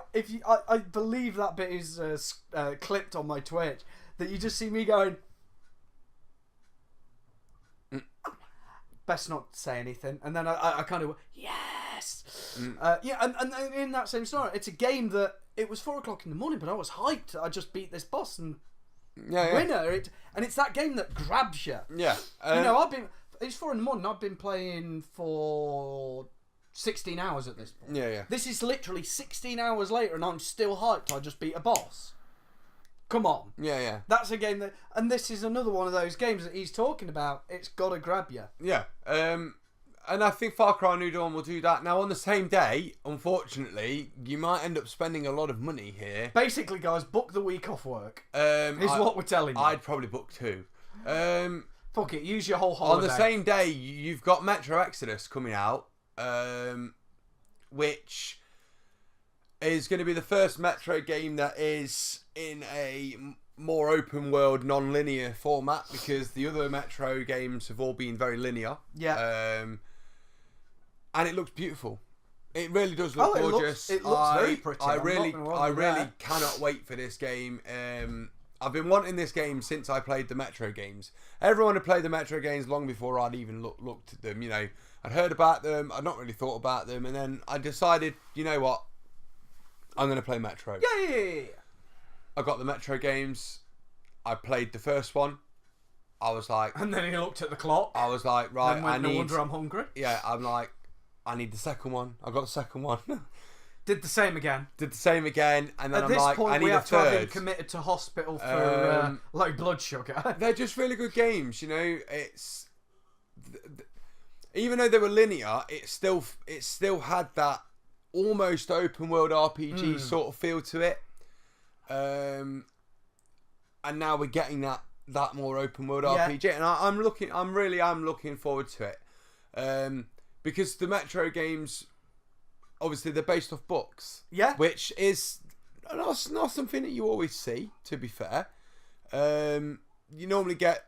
believe that bit is clipped on my Twitch. That you just see me going. Best not say anything, and then I kind of yes, and in that same story, it's a game that it was 4 o'clock in the morning, but I was hyped. I just beat this boss and winner. And it's that game that grabs you. Yeah, it's 4 in the morning. I've been playing for 16 hours at this point. Yeah. This is literally 16 hours later, and I'm still hyped. I just beat a boss. Come on. Yeah. That's a game and this is another one of those games that he's talking about. It's got to grab you. Yeah. And I think Far Cry New Dawn will do that. Now, on the same day, unfortunately, you might end up spending a lot of money here. Basically, guys, book the week off work. Is what we're telling you. I'd probably book 2. Fuck it, use your whole holiday. On the same day, you've got Metro Exodus coming out, which is going to be the first Metro game that is in a more open world, non-linear format, because the other Metro games have all been very linear. Yeah. And it looks beautiful. It really does look gorgeous. It looks very pretty. I really cannot wait for this game. I've been wanting this game since I played the Metro games. Everyone had played the Metro games long before I'd even looked at them. I'd heard about them. I'd not really thought about them, and then I decided, you know what? I'm going to play Metro. Yeah. I got the Metro games. I played the first one. I was like... And then he looked at the clock. I was like, right, no wonder I'm hungry. Yeah, I'm like, I need the second one. I got the second one. Did the same again. And then At I'm this like, point, I need we a have to have him third. Committed to hospital for low blood sugar. They're just really good games, It's... Even though they were linear, it still had that almost open world RPG sort of feel to it. And now we're getting that more open world RPG, and I'm really looking forward to it. Because the Metro games, obviously, they're based off books. Yeah. Which is not something that you always see, to be fair. You normally get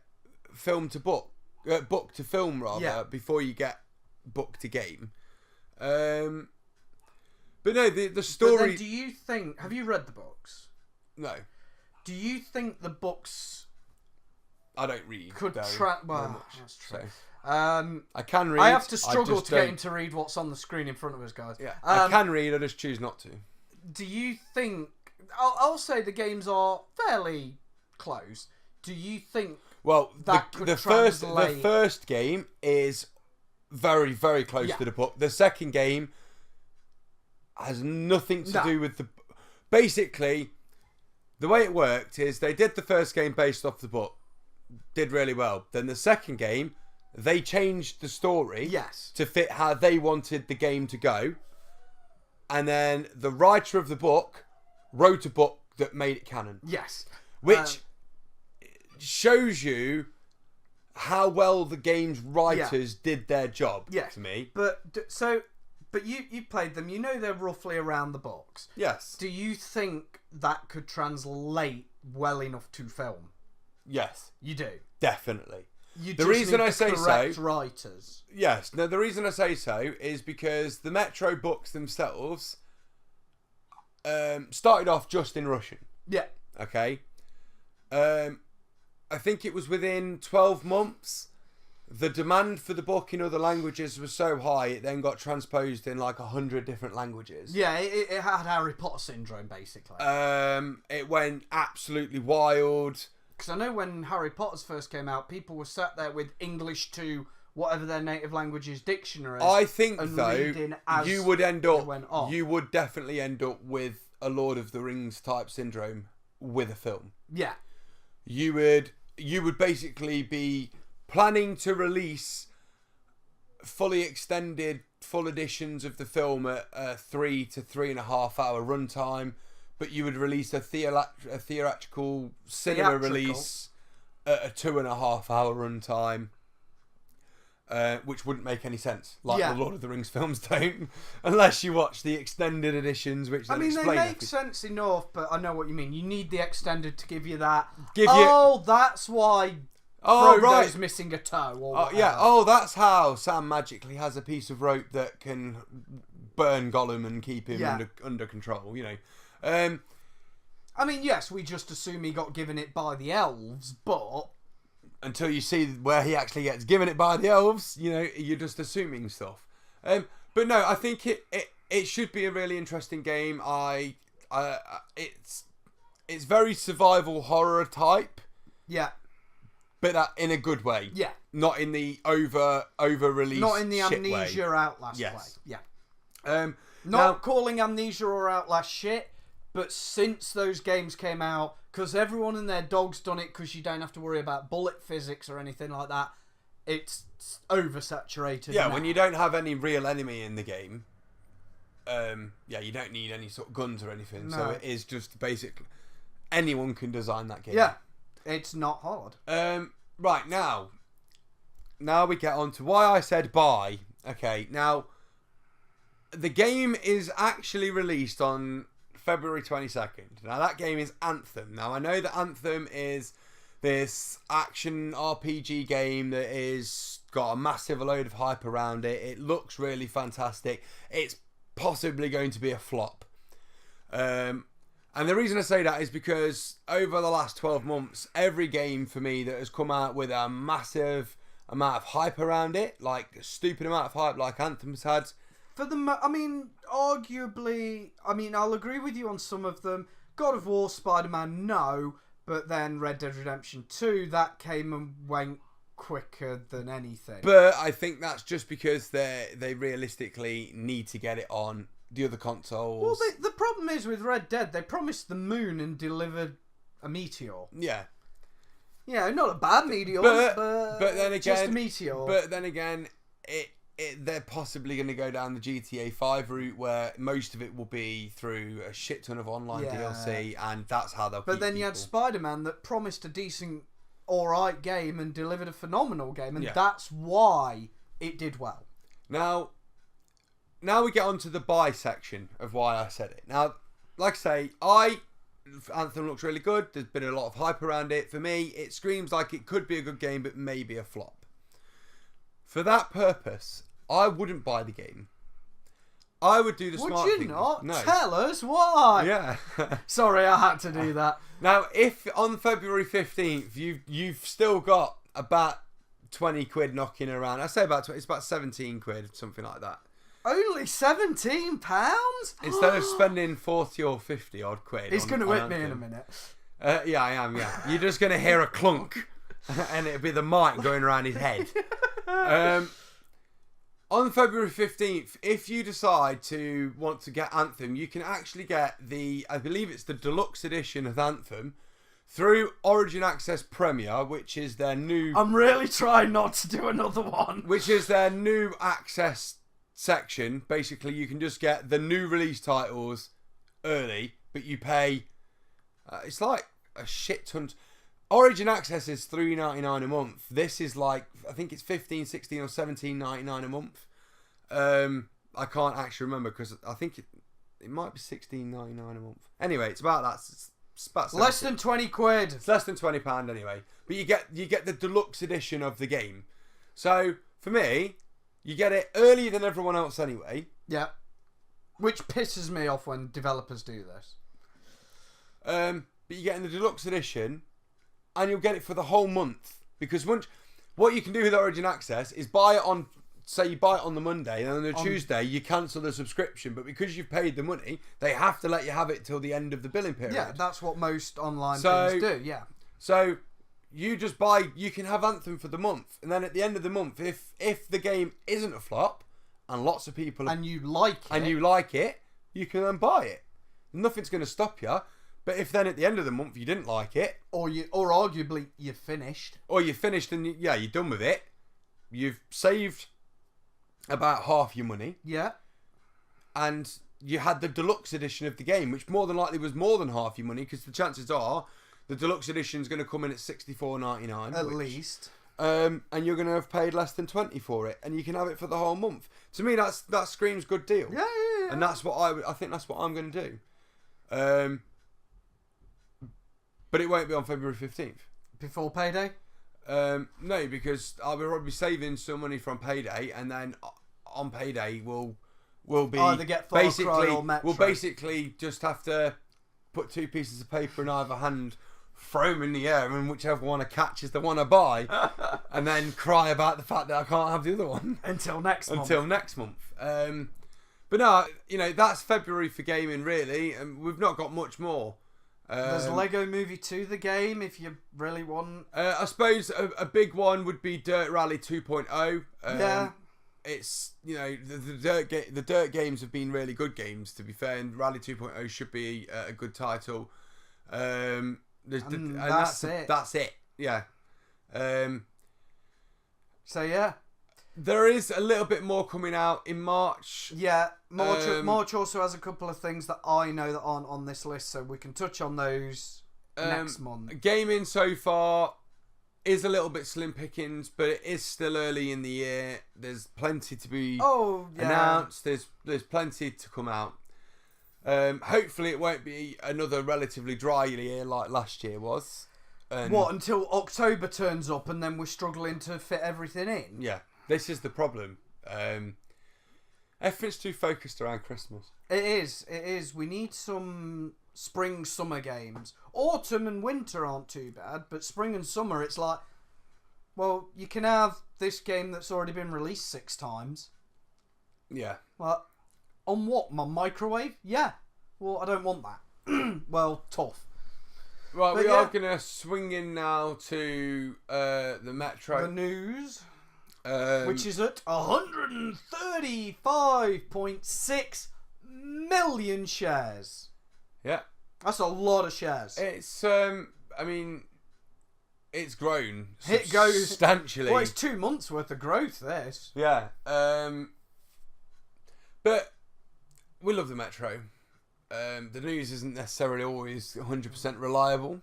film to book to film rather, before you get book to game. But no, the story... But then do you think... Have you read the books? No. Do you think the books... I don't read. Could very much. That's true. So. I can read. I have to struggle to get him to read what's on the screen in front of us, guys. Yeah, I can read, I just choose not to. Do you think... I'll say the games are fairly close. Do you think... Well, the first game is very, very close to the book. The second game has nothing to do with the... Basically, the way it worked is they did the first game based off the book. Did really well. Then the second game, they changed the story to fit how they wanted the game to go. And then the writer of the book wrote a book that made it canon. Yes. Which shows you how well the game's writers did their job to me. But you played them. You know they're roughly around the books. Yes. Do you think that could translate well enough to film? Yes. You do? Definitely. The reason I say so... writers. Yes. No, the reason I say so is because the Metro books themselves started off just in Russian. Yeah. Okay. I think it was within 12 months, the demand for the book in other languages was so high, it then got transposed in like 100 different languages. Yeah, it had Harry Potter syndrome, basically. It went absolutely wild. Because I know when Harry Potter's first came out, people were sat there with English to whatever their native language is dictionary. I think, though, you would definitely end up with a Lord of the Rings type syndrome with a film. Yeah. You would basically be planning to release fully extended full editions of the film at a 3 to 3.5 hour runtime, but you would release a theatrical cinema release at a 2.5 hour runtime, which wouldn't make any sense. Like the Lord of the Rings films don't, unless you watch the extended editions, which they make sense enough, but I know what you mean. You need the extended to give you that. That's why Frodo's missing a toe. Or that's how Sam magically has a piece of rope that can burn Gollum and keep him under control. You know. I mean, yes, we just assume he got given it by the elves, but until you see where he actually gets given it by the elves, you know, you're just assuming stuff. But no, I think it should be a really interesting game. It's very survival horror type. Yeah. But that in a good way. Yeah. Not in the over release. Not in the Amnesia Outlast way. Yeah. Not calling Amnesia or Outlast shit, but since those games came out, because everyone and their dog's done it, because you don't have to worry about bullet physics or anything like that, it's oversaturated. Yeah, when you don't have any real enemy in the game, you don't need any sort of guns or anything. No. So it is just basically anyone can design that game. Yeah, it's not hard. Right, now we get on to why I said bye. Okay, now the game is actually released on February 22nd. Now that game is Anthem. Now I know that Anthem is this action RPG game that is got a massive load of hype around it. It looks really fantastic. It's possibly going to be a flop. And the reason I say that is because over the last 12 months, every game for me that has come out with a massive amount of hype around it, like a stupid amount of hype like Anthem's had. Arguably, I'll agree with you on some of them. God of War, Spider-Man, no. But then Red Dead Redemption 2, that came and went quicker than anything. But I think that's just because they realistically need to get it on the other consoles. Well, the problem is with Red Dead, they promised the moon and delivered a meteor. Yeah. Yeah, not a bad meteor, but then again, just a meteor. But then again, they're possibly going to go down the GTA 5 route, where most of it will be through a shit ton of online DLC, and that's how they'll. But then you had Spider-Man that promised a decent, alright game and delivered a phenomenal game, and that's why it did well. Now we get on to the buy section of why I said it. Now, like I say, Anthem looks really good. There's been a lot of hype around it. For me, it screams like it could be a good game, but maybe a flop. For that purpose, I wouldn't buy the game. I would do the smart thing. Would you not? No. Tell us why. Yeah. Sorry, I had to do that. Now, if on February 15th you've still got about 20 quid knocking around, I say about 20, it's about 17 quid, something like that. Only £17? Instead of spending 40 or 50 odd quid. He's going to whip me in a minute. Yeah, I am, yeah. You're just going to hear a clunk and it'll be the mic going around his head. On February 15th, if you decide to want to get Anthem, you can actually get I believe it's the deluxe edition of Anthem through Origin Access Premier, which is their new... I'm really trying not to do another one. Which is their new access section. Basically, you can just get the new release titles early, but you pay... it's like a shit ton... Origin Access is $3.99 a month. This is like, I think it's $15, $16 or $17.99 a month. I can't actually remember because I think it might be $16.99 a month. Anyway, it's about that. It's about less than 20 quid. It's less than £20 anyway. But you get the deluxe edition of the game. So for me, you get it earlier than everyone else anyway. Yeah. Which pisses me off when developers do this. But you get in the deluxe edition. And you'll get it for the whole month. Because what you can do with Origin Access is buy it on, say you buy it on the Monday, and then on the Tuesday you cancel the subscription. But because you've paid the money, they have to let you have it till the end of the billing period. Yeah, that's what most online things do, yeah. So you just you can have Anthem for the month. And then at the end of the month, if the game isn't a flop, and lots of people... And you like it, you can then buy it. Nothing's going to stop you. But if then at the end of the month you didn't like it, or arguably you're finished, and you're done with it, you've saved about half your money. Yeah. And you had the deluxe edition of the game, which more than likely was more than half your money, because the chances are the deluxe edition is going to come in at $64.99 at least. And you're going to have paid less than $20 for it, and you can have it for the whole month. To me, that screams good deal. Yeah. And that's what I think that's what I'm going to do. But it won't be on February 15th. Before payday? No, because I'll probably be saving some money from payday, and then on payday we'll be either get Far Cry or Metro. We'll basically just have to put two pieces of paper in either hand, throw them in the air, and whichever one I catch is the one I buy, and then cry about the fact that I can't have the other one until next month. But no, that's February for gaming, really, and we've not got much more. There's Lego Movie 2, the game, if you really want. I suppose a big one would be Dirt Rally 2.0. Yeah. It's, the Dirt games have been really good games, to be fair, and Rally 2.0 should be a good title. And that's it. That's it, yeah. So, yeah. There is a little bit more coming out in March. Yeah, March also has a couple of things that I know that aren't on this list, so we can touch on those next month. Gaming so far is a little bit slim pickings, but it is still early in the year. There's plenty to be announced. There's plenty to come out. Hopefully it won't be another relatively dry year like last year was. Until October turns up and then we're struggling to fit everything in? Yeah. This is the problem. Everything's too focused around Christmas. It is. We need some spring, summer games. Autumn and winter aren't too bad, but spring and summer, it's like, well, you can have this game that's already been released 6 times. Yeah. Like, on what? My microwave? Yeah. Well, I don't want that. Well, tough. Right, but we are going to swing in now to the Metro. The news. Which is at 135.6 million shares. Yeah. That's a lot of shares. It's, it's grown It goes substantially. Well, it's 2 months worth of growth, this. Yeah. But we love the Metro. The news isn't necessarily always 100% reliable.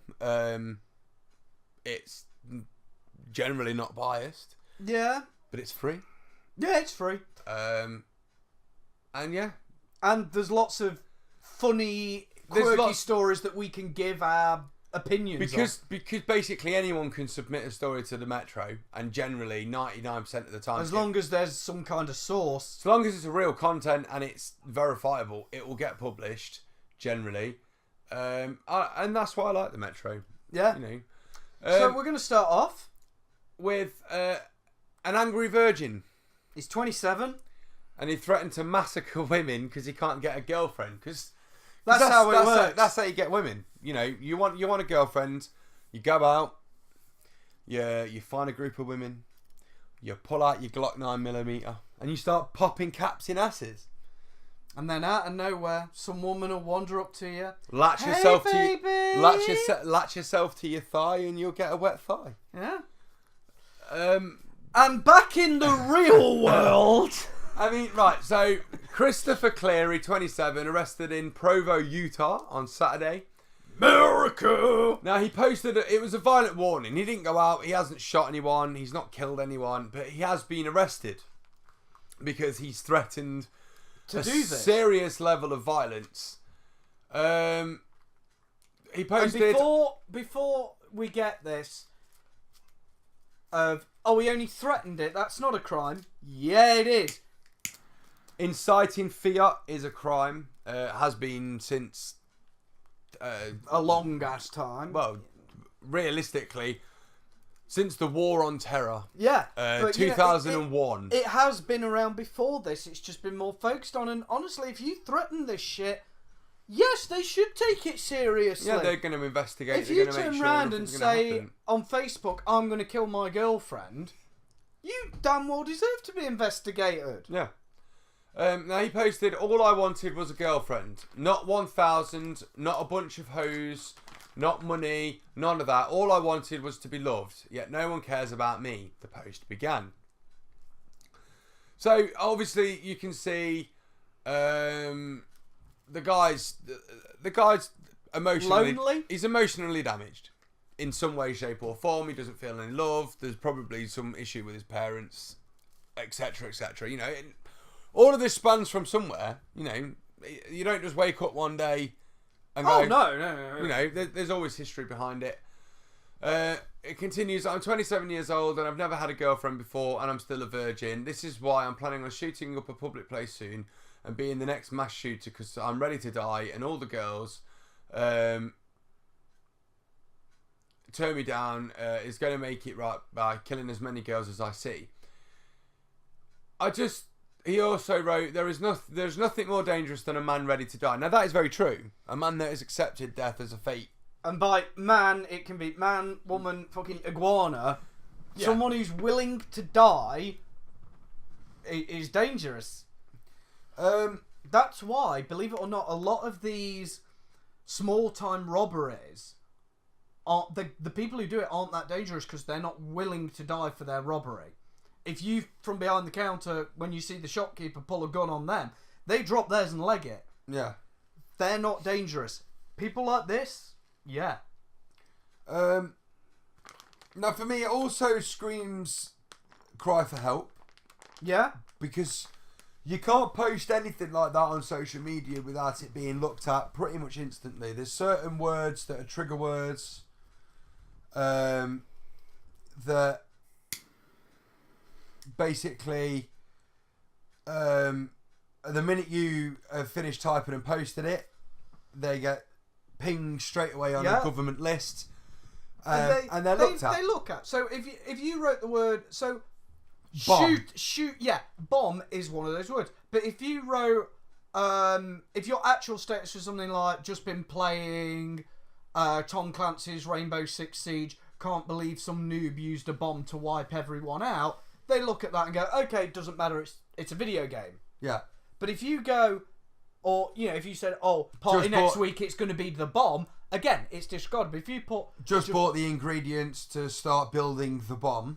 It's generally not biased. Yeah. But it's free. Yeah, it's free. And yeah. And there's lots of funny, quirky stories that we can give our opinions because basically anyone can submit a story to the Metro, and generally 99% of the time, as long as there's some kind of source, as long as it's a real content and it's verifiable, it will get published generally. And that's why I like the Metro. Yeah. So we're going to start off with an angry virgin. He's 27, and he threatened to massacre women because he can't get a girlfriend. Because that's how it works. That's how you get women. You want a girlfriend. You go out. You find a group of women. You pull out your Glock 9mm and you start popping caps in asses. And then out of nowhere, some woman will wander up to you. Latch yourself to your thigh, and you'll get a wet thigh. Yeah. And back in the real world. Right, so Christopher Cleary, 27, arrested in Provo, Utah on Saturday. America! Now, he posted, it was a violent warning. He didn't go out, he hasn't shot anyone, he's not killed anyone, but he has been arrested because he's threatened to do this serious level of violence. He posted... And before we get this... he only threatened it. That's not a crime. Yeah, it is. Inciting fiat is a crime. Has been since a long ass time. Well, realistically, since the War on Terror. Yeah, 2001. It has been around before this. It's just been more focused on. And honestly, if you threaten this shit, yes, they should take it seriously. Yeah, they're going to investigate. If you turn around and say on Facebook, "I'm going to kill my girlfriend," you damn well deserve to be investigated. Yeah. Now he posted, all I wanted was a girlfriend. Not 1,000, not a bunch of hoes, not money, none of that. All I wanted was to be loved, yet no one cares about me, the post began. So, obviously, you can see the guy's emotionally... Lonely? He's emotionally damaged. In some way, shape or form. He doesn't feel any love. There's probably some issue with his parents, etc., etc. You know, all of this spans from somewhere. You know, you don't just wake up one day and go... Oh, no. You know, there's always history behind it. It continues, I'm 27 years old and I've never had a girlfriend before and I'm still a virgin. This is why I'm planning on shooting up a public place soon and being the next mass shooter because I'm ready to die and all the girls turn me down is going to make it right by killing as many girls as I see. He also wrote, there's nothing more dangerous than a man ready to die. Now that is very true. A man that has accepted death as a fate. And by man, it can be man, woman, fucking iguana. Yeah. Someone who's willing to die is dangerous. That's why, believe it or not, a lot of these small-time robberies, the people who do it aren't that dangerous because they're not willing to die for their robbery. If you, from behind the counter, when you see the shopkeeper pull a gun on them, they drop theirs and leg it. Yeah. They're not dangerous. People like this... Yeah. Now, for me, it also screams cry for help. Yeah. Because you can't post anything like that on social media without it being looked at pretty much instantly. There's certain words that are trigger words that basically the minute you have finished typing and posted it, they get ping straight away on a government list, and they're looked at. They look at. So if you wrote the word bomb. shoot, yeah, bomb is one of those words. But if you wrote, if your actual status was something like just been playing Tom Clancy's Rainbow Six Siege, can't believe some noob used a bomb to wipe everyone out, they look at that and go, okay, it doesn't matter. It's a video game. Yeah. But if you go. Or, you know, if you said, party next week, it's going to be the bomb, again, it's discarded. But if you put... Just bought the ingredients to start building the bomb.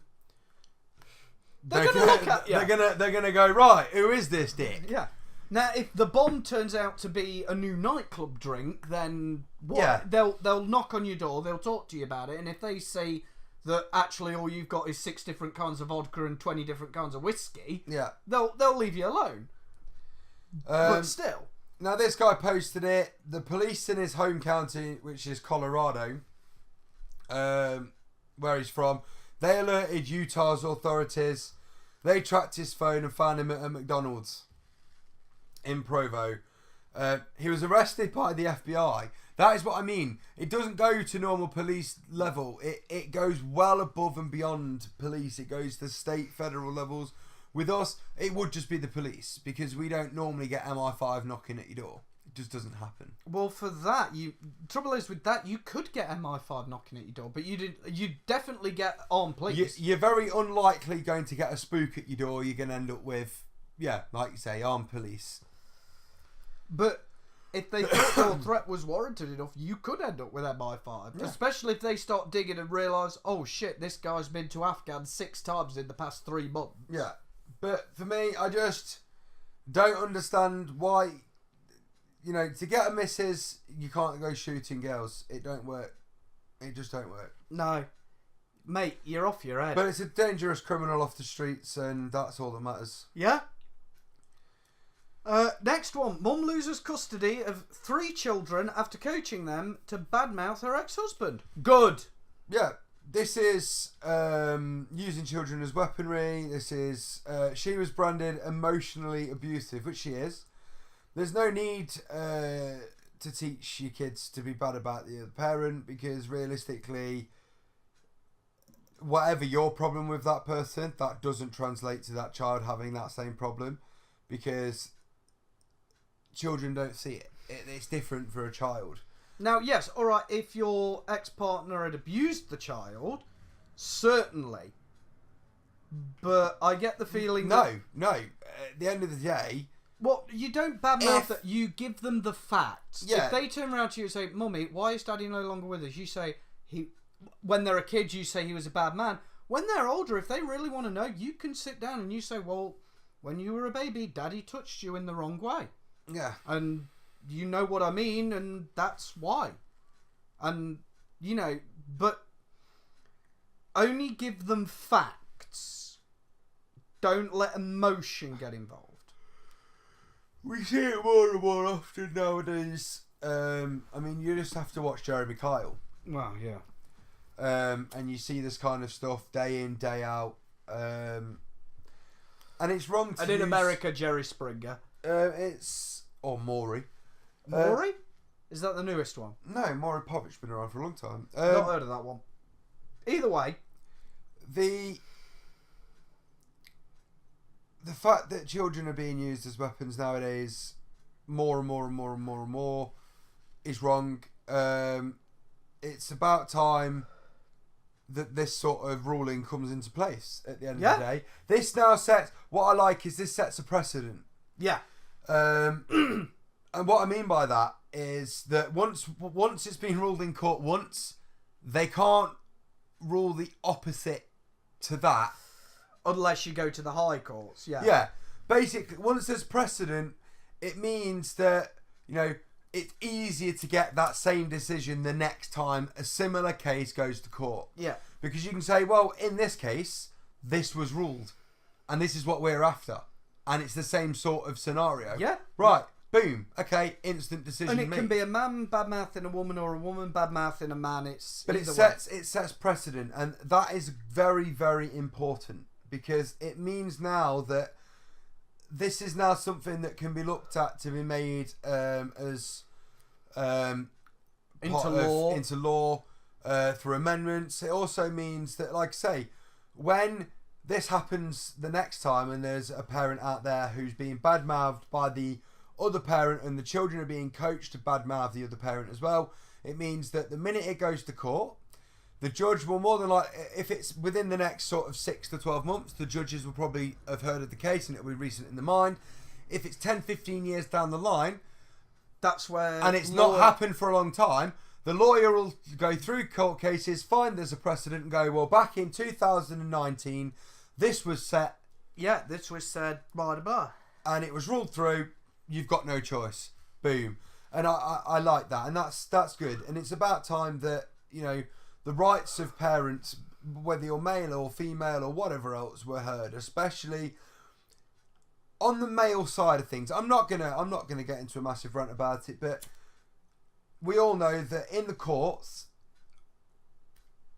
They're going to look at... Yeah. They're gonna go, right, who is this dick? Yeah. Now, if the bomb turns out to be a new nightclub drink, then what? Yeah. They'll knock on your door, they'll talk to you about it, and if they say that actually all you've got is 6 different kinds of vodka and 20 different kinds of whiskey, they'll leave you alone. But still... Now, this guy posted it. The police in his home county, which is Colorado, where he's from, they alerted Utah's authorities. They tracked his phone and found him at a McDonald's in Provo. He was arrested by the FBI. That is what I mean. It doesn't go to normal police level. It goes well above and beyond police. It goes to state, federal levels. With us, it would just be the police because we don't normally get MI5 knocking at your door. It just doesn't happen. Well, for that, trouble is with that, you could get MI5 knocking at your door, but you'd definitely get armed police. You're very unlikely going to get a spook at your door. You're going to end up with, like you say, armed police. But if they thought your threat was warranted enough, you could end up with MI5. Yeah. Especially if they start digging and realise, oh shit, this guy's been to Afghan 6 times in the past 3 months. Yeah. But for me, I just don't understand why, to get a missus, you can't go shooting girls. It don't work. It just don't work. No. Mate, you're off your head. But it's a dangerous criminal off the streets, and that's all that matters. Yeah. Next one. Mum loses custody of 3 children after coaching them to badmouth her ex-husband. Good. Yeah. This is using children as weaponry. This is she was branded emotionally abusive, which she is. There's no need to teach your kids to be bad about the other parent because realistically, whatever your problem with that person, that doesn't translate to that child having that same problem because children don't see it. It's different for a child. Now, yes, alright, if your ex-partner had abused the child, certainly. But I get the feeling No. At the end of the day, Well, you don't badmouth that. You give them the facts. Yeah. If they turn around to you and say, "Mummy, why is Daddy no longer with us?" You say when they're a kid, you say he was a bad man. When they're older, if they really want to know, you can sit down and you say, "Well, when you were a baby, Daddy touched you in the wrong way." Yeah. And you know what I mean, and that's why. And, but only give them facts. Don't let emotion get involved. We see it more and more often nowadays. You just have to watch Jeremy Kyle. Well, yeah. And you see this kind of stuff day in, day out. And it's wrong to And in America, Jerry Springer. Or Maury. Maury? Is that the newest one? No, Maury Povich been around for a long time. Not heard of that one. Either way. The fact that children are being used as weapons nowadays, more and more and more and more and more, is wrong. It's about time that this sort of ruling comes into place at the end of the day. This now sets... What I like is this sets a precedent. Yeah. And what I mean by that is that once it's been ruled in court once, they can't rule the opposite to that. Unless you go to the high courts, yeah. Yeah. Basically, once there's precedent, it means that, it's easier to get that same decision the next time a similar case goes to court. Yeah. Because you can say, well, in this case, this was ruled, and this is what we're after. And it's the same sort of scenario. Yeah. Right. Boom. Okay. Instant decision. And it can be a man bad-mouthing a woman or a woman bad-mouthing a man. It sets precedent, and that is very, very important because it means now that this is now something that can be looked at to be made as into law through amendments. It also means that, like I say, when this happens the next time and there's a parent out there who's being badmouthed by the other parent and the children are being coached to badmouth the other parent as well, it means that the minute it goes to court, the judge will more than likely, if it's within the next sort of 6 to 12 months, the judges will probably have heard of the case and it will be recent in the mind. If it's 10, 15 years down the line, that's where... And it's not happened for a long time, the lawyer will go through court cases, find there's a precedent and go, well, back in 2019, this was set. Yeah, this was said, blah, blah, blah. And it was ruled through, you've got no choice. Boom. And I like that. And that's good. And it's about time that, the rights of parents, whether you're male or female or whatever else, were heard, especially on the male side of things. I'm not gonna get into a massive rant about it, but we all know that in the courts,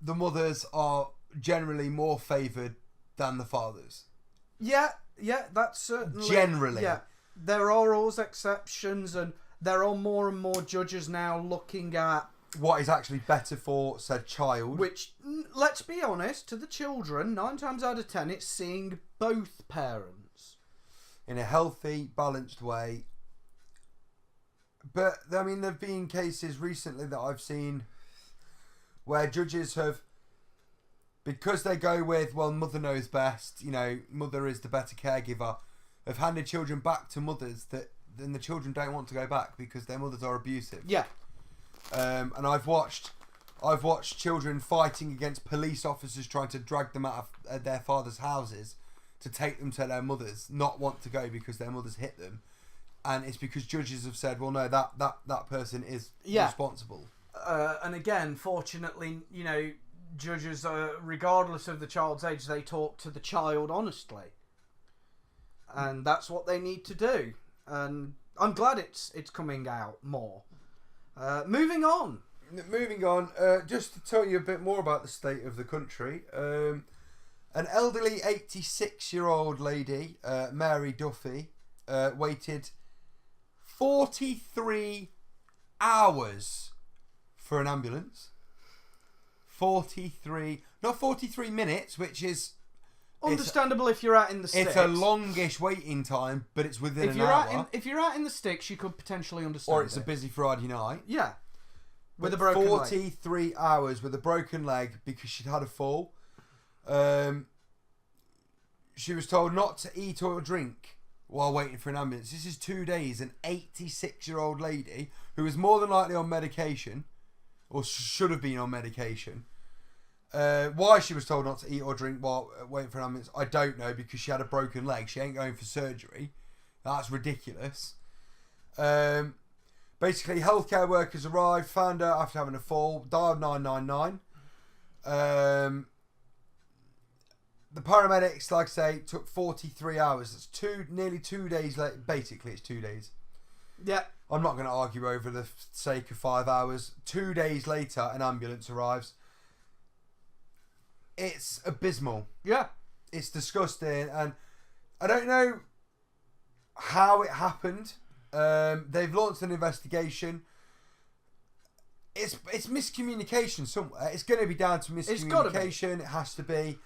the mothers are generally more favoured than the fathers. Yeah, that's certainly... Generally. Yeah, there are always exceptions, and there are more and more judges now looking at what is actually better for said child. Which, let's be honest, to the children, 9 times out of 10, it's seeing both parents. In a healthy, balanced way. But, there have been cases recently that I've seen where judges have, because they go with, well, mother knows best, mother is the better caregiver, have handed children back to mothers that then the children don't want to go back because their mothers are abusive. Yeah. And I've watched children fighting against police officers trying to drag them out of their father's houses to take them to their mothers, not want to go because their mothers hit them, and it's because judges have said, well, no, that person is responsible. And again, fortunately, judges, regardless of the child's age, they talk to the child honestly, and that's what they need to do. And I'm glad it's coming out more. Moving on, just to tell you a bit more about the state of the country, an elderly 86-year-old lady, Mary Duffy, waited 43 hours for an ambulance. 43, not 43 minutes, which is... Understandable if you're out in the sticks. It's a longish waiting time, but it's within an hour. If you're out in the sticks, you could potentially understand Or it's a busy Friday night. Yeah. With a broken leg. 43 hours with a broken leg because she'd had a fall. She was told not to eat or drink while waiting for an ambulance. This is 2 days. An 86-year-old lady who was more than likely on medication, or should have been on medication. Why she was told not to eat or drink while waiting for an ambulance, I don't know, because she had a broken leg. She ain't going for surgery. That's ridiculous. Basically, healthcare workers arrived, found her after having a fall, dialed 999. The paramedics, like I say, took 43 hours. That's nearly 2 days late. Basically, it's 2 days. Yeah. I'm not going to argue over the sake of 5 hours. 2 days later, an ambulance arrives. It's abysmal. Yeah. It's disgusting, and I don't know how it happened. They've launched an investigation. It's miscommunication somewhere. It's going to be down to miscommunication. It's gotta be. It has to be.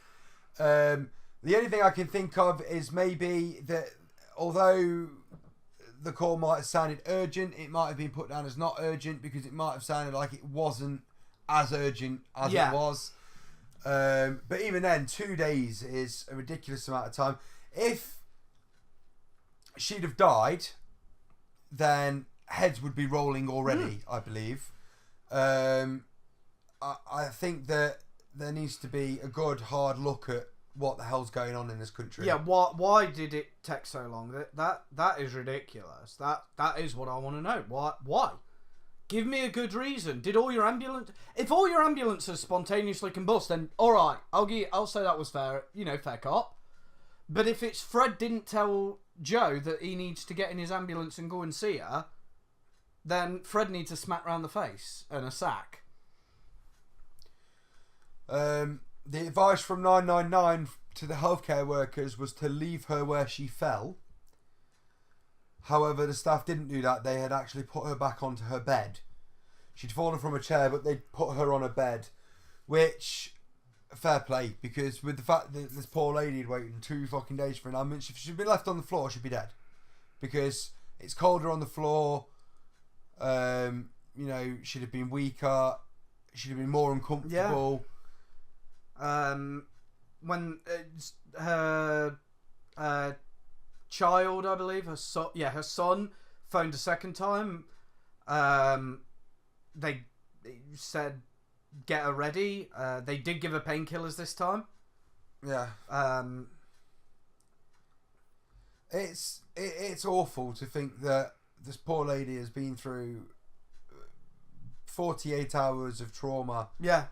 The only thing I can think of is maybe that although the call might have sounded urgent, it might have been put down as not urgent because it might have sounded like it wasn't as urgent as it was. But even then, 2 days is a ridiculous amount of time. If she'd have died, then heads would be rolling already, I believe. I think that there needs to be a good hard look at what the hell's going on in this country. Yeah, why did it take so long? That is ridiculous. That is what I want to know. Why? Give me a good reason. Did all your if all your ambulances spontaneously combust, then all right, I'll say that was fair. Fair cop. But if it's Fred didn't tell Joe that he needs to get in his ambulance and go and see her, then Fred needs a smack round the face and a sack. The advice from 999 to the healthcare workers was to leave her where she fell. However, the staff didn't do that. They had actually put her back onto her bed. She'd fallen from a chair, but they'd put her on a bed, which, fair play, because with the fact that this poor lady had waited 2 fucking days for an ambulance, if she'd been left on the floor, she'd be dead. Because it's colder on the floor, she'd have been weaker, she'd have been more uncomfortable. Yeah. When her child, I believe, her son phoned a second time. They said get her ready. They did give her painkillers this time. Yeah. It's awful to think that this poor lady has been through 48 hours of trauma. Yeah.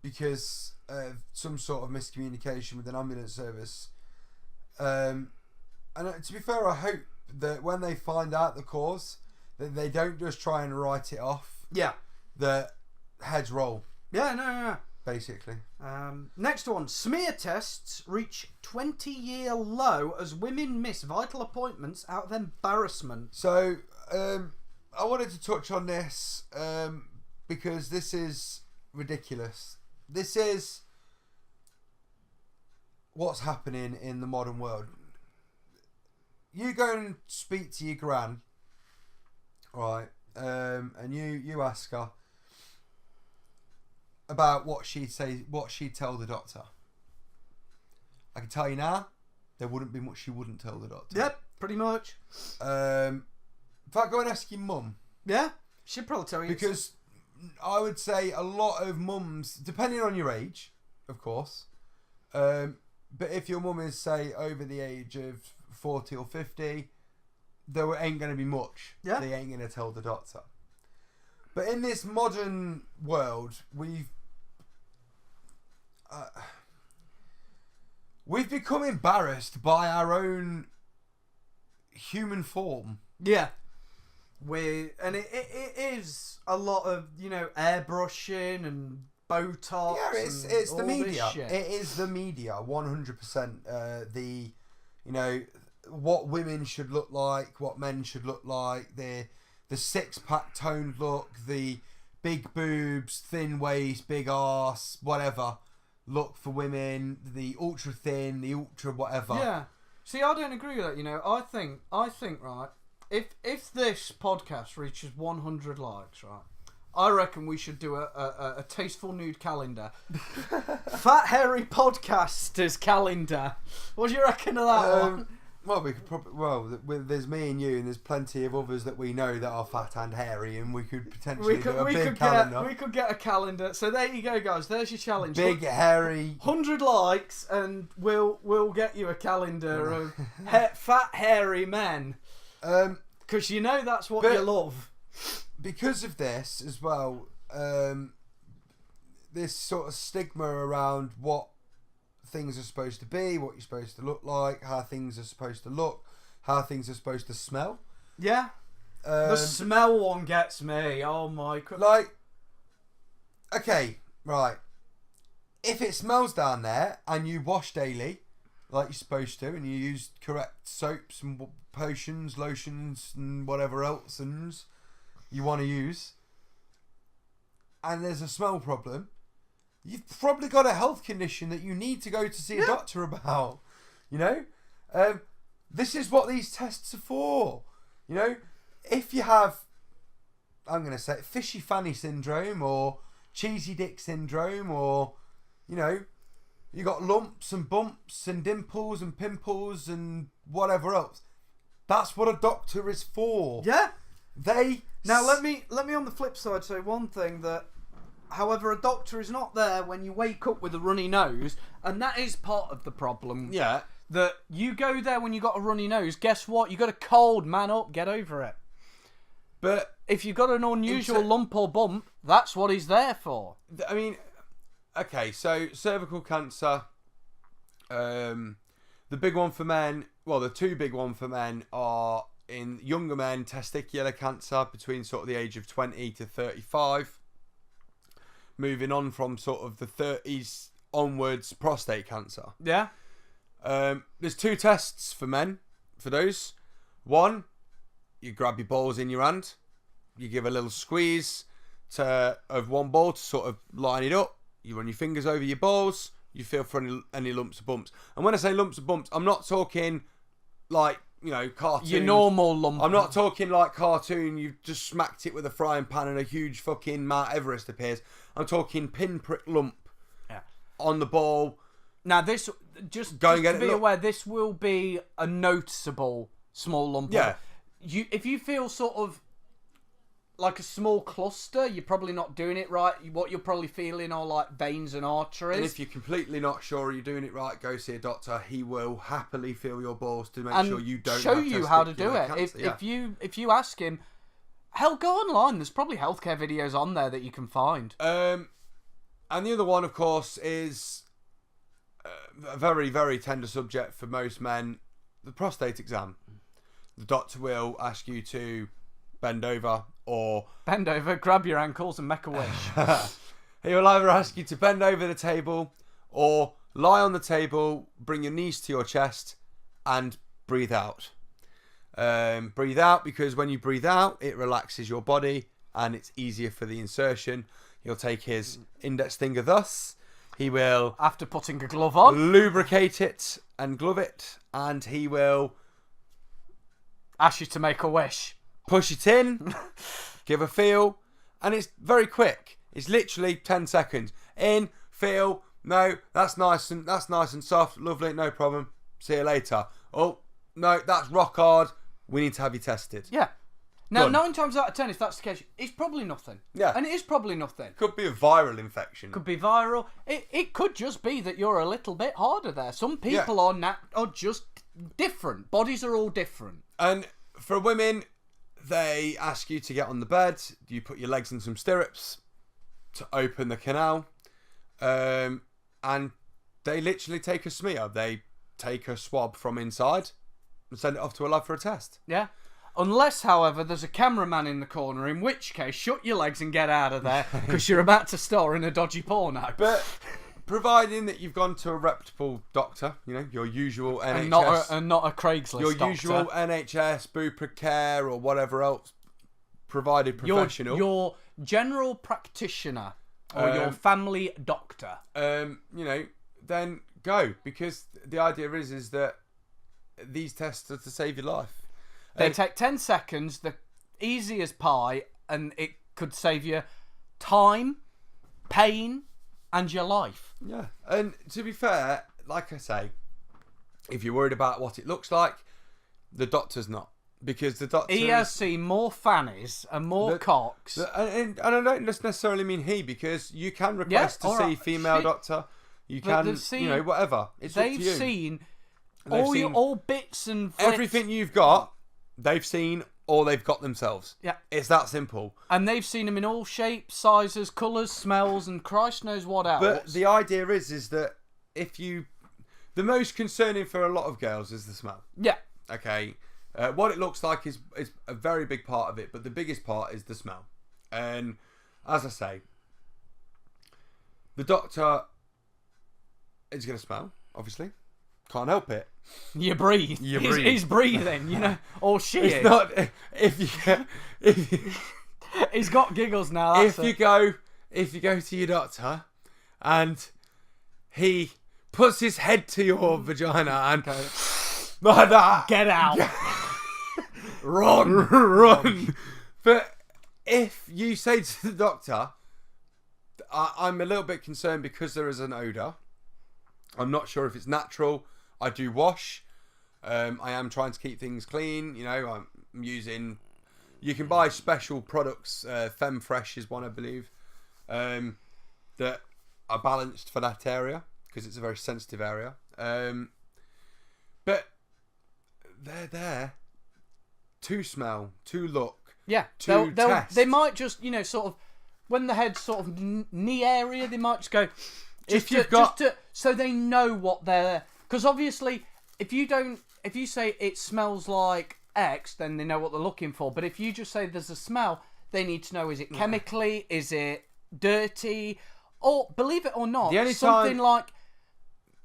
Because of some sort of miscommunication with an ambulance service. And to be fair, I hope that when they find out the cause, that they don't just try and write it off. Yeah. That heads roll. Yeah, no. Basically. Next one. Smear tests reach 20-year low as women miss vital appointments out of embarrassment. So, I wanted to touch on this because this is ridiculous. This is what's happening in the modern world. You go and speak to your gran, right? And you ask her about what she'd tell the doctor. I can tell you now, there wouldn't be much she wouldn't tell the doctor. Yep, pretty much. In fact, go and ask your mum. Yeah, she'd probably tell you. Because I would say a lot of mums, depending on your age, of course, but if your mum is, say, over the age of 40 or 50, there ain't going to be much. Yeah. They ain't going to tell the doctor. But in this modern world, we've become embarrassed by our own human form. Yeah. And it is a lot of, airbrushing and Botox. Yeah, it's the media. It is the media, 100%. What women should look like, what men should look like, the 6-pack toned look, the big boobs, thin waist, big arse, whatever look for women, the ultra thin, the ultra whatever. Yeah. See, I don't agree with that. I think right. If this podcast reaches 100 likes, right, I reckon we should do a tasteful nude calendar. Fat Hairy Podcasters calendar. What do you reckon of that one? Well, we could probably. There's me and you, and there's plenty of others that we know that are fat and hairy, and we could potentially do a big calendar. We could get a calendar. So there you go, guys. There's your challenge. Big hairy. 100 likes, and we'll get you a calendar of fat hairy men. Because you know that's what you love. Because of this as well, this sort of stigma around what things are supposed to be, what you're supposed to look like, how things are supposed to look, how things are supposed to smell. Yeah. The smell one gets me. Oh my god. Like, okay, right. If it smells down there and you wash daily, like you're supposed to, and you use correct soaps and potions, lotions, and whatever else you want to use, and there's a smell problem, you've probably got a health condition that you need to go to see a doctor about. You know? This is what these tests are for. You know? If you have, I'm going to say, fishy fanny syndrome or cheesy dick syndrome, or, you know, you got lumps and bumps and dimples and pimples and whatever else, that's what a doctor is for. Yeah. Now let me on the flip side say one thing, that however, a doctor is not there when you wake up with a runny nose, and that is part of the problem. Yeah. That you go there when you got a runny nose, guess what? You got a cold, man up, get over it. But if you've got an unusual lump or bump, that's what he's there for. I mean, okay, so cervical cancer, the big one for men, well, the two big one for men are, in younger men, testicular cancer between sort of the age of 20 to 35. Moving on from sort of the 30s onwards, prostate cancer. Yeah. There's two tests for men for those. One, you grab your balls in your hand, you give a little squeeze of one ball to sort of line it up. You run your fingers over your balls. You feel for any lumps or bumps. And when I say lumps or bumps, I'm not talking like, you know, cartoon. Your normal lump. I'm not talking like cartoon. You've just smacked it with a frying pan and a huge fucking Mount Everest appears. I'm talking pinprick lump on the ball. Now this, just to be aware, this will be a noticeable small lump. Yeah. If you feel sort of like a small cluster, you're probably not doing it right. What you're probably feeling are like veins and arteries. And if you're completely not sure you're doing it right, go see a doctor. He will happily feel your balls to make sure you don't show have you how to do it. Cancer. If you ask him, hell, go online. There's probably healthcare videos on there that you can find. And the other one, of course, is a very, very tender subject for most men: the prostate exam. The doctor will ask you to bend over, grab your ankles and make a wish. He will either ask you to bend over the table or lie on the table, bring your knees to your chest, and breathe out. Breathe out, because when you breathe out, it relaxes your body and it's easier for the insertion. He'll take his index finger thus. He will, after putting a glove on, lubricate it and glove it, and he will ask you to make a wish. Push it in, give a feel, and it's very quick. It's literally 10 seconds. In, feel, no, that's nice and soft, lovely, no problem. See you later. Oh, no, that's rock hard. We need to have you tested. Yeah. Now, 9 times out of 10, if that's the case, it's probably nothing. Yeah. And it is probably nothing. Could be a viral infection. Could be viral. It could just be that you're a little bit harder there. Some people are just different. Bodies are all different. And for women, they ask you to get on the bed. You put your legs in some stirrups to open the canal. And they literally take a smear. They take a swab from inside and send it off to a lab for a test. Yeah. Unless, however, there's a cameraman in the corner, in which case, shut your legs and get out of there, because you're about to star in a dodgy porno. But providing that you've gone to a reputable doctor, you know, your usual NHS... And not a Craigslist doctor. Usual NHS, Bupa Care, or whatever else provided professional. Your general practitioner, or your family doctor. You know, then go, because the idea is that these tests are to save your life. They take 10 seconds, they're easy as pie, and it could save you time, pain, and your life. Yeah, and to be fair, like I say, if you're worried about what it looks like, the doctor's not. Because the doctor... He has seen more fannies and more cocks. And I don't just necessarily mean he, because you can request to see female doctor. You can, whatever. It's up to you. They've seen all bits and flips. Everything you've got, they've seen, or they've got themselves. Yeah. It's that simple. And they've seen them in all shapes, sizes, colours, smells, and Christ knows what else. But the idea is that the most concerning for a lot of girls is the smell. Yeah. Okay. What it looks like is a very big part of it, but the biggest part is the smell. And as I say, the doctor is going to smell, obviously. Can't help it. You breathe. He's breathing, or she is. Not if you he's got giggles now. If you go to your doctor and he puts his head to your vagina and like that, get out. Run. But if you say to the doctor, I'm a little bit concerned because there is an odour. I'm not sure if it's natural. I do wash. I am trying to keep things clean. I'm using... You can buy special products. FemFresh is one, I believe, that are balanced for that area because it's a very sensitive area. But they're there to smell, to look, to test. They might just, sort of, when the head's sort of knee area, they might just go, so they know what they're, because obviously, if you say it smells like X, then they know what they're looking for. But if you just say there's a smell, they need to know, is it chemically, is it dirty, or believe it or not, something like,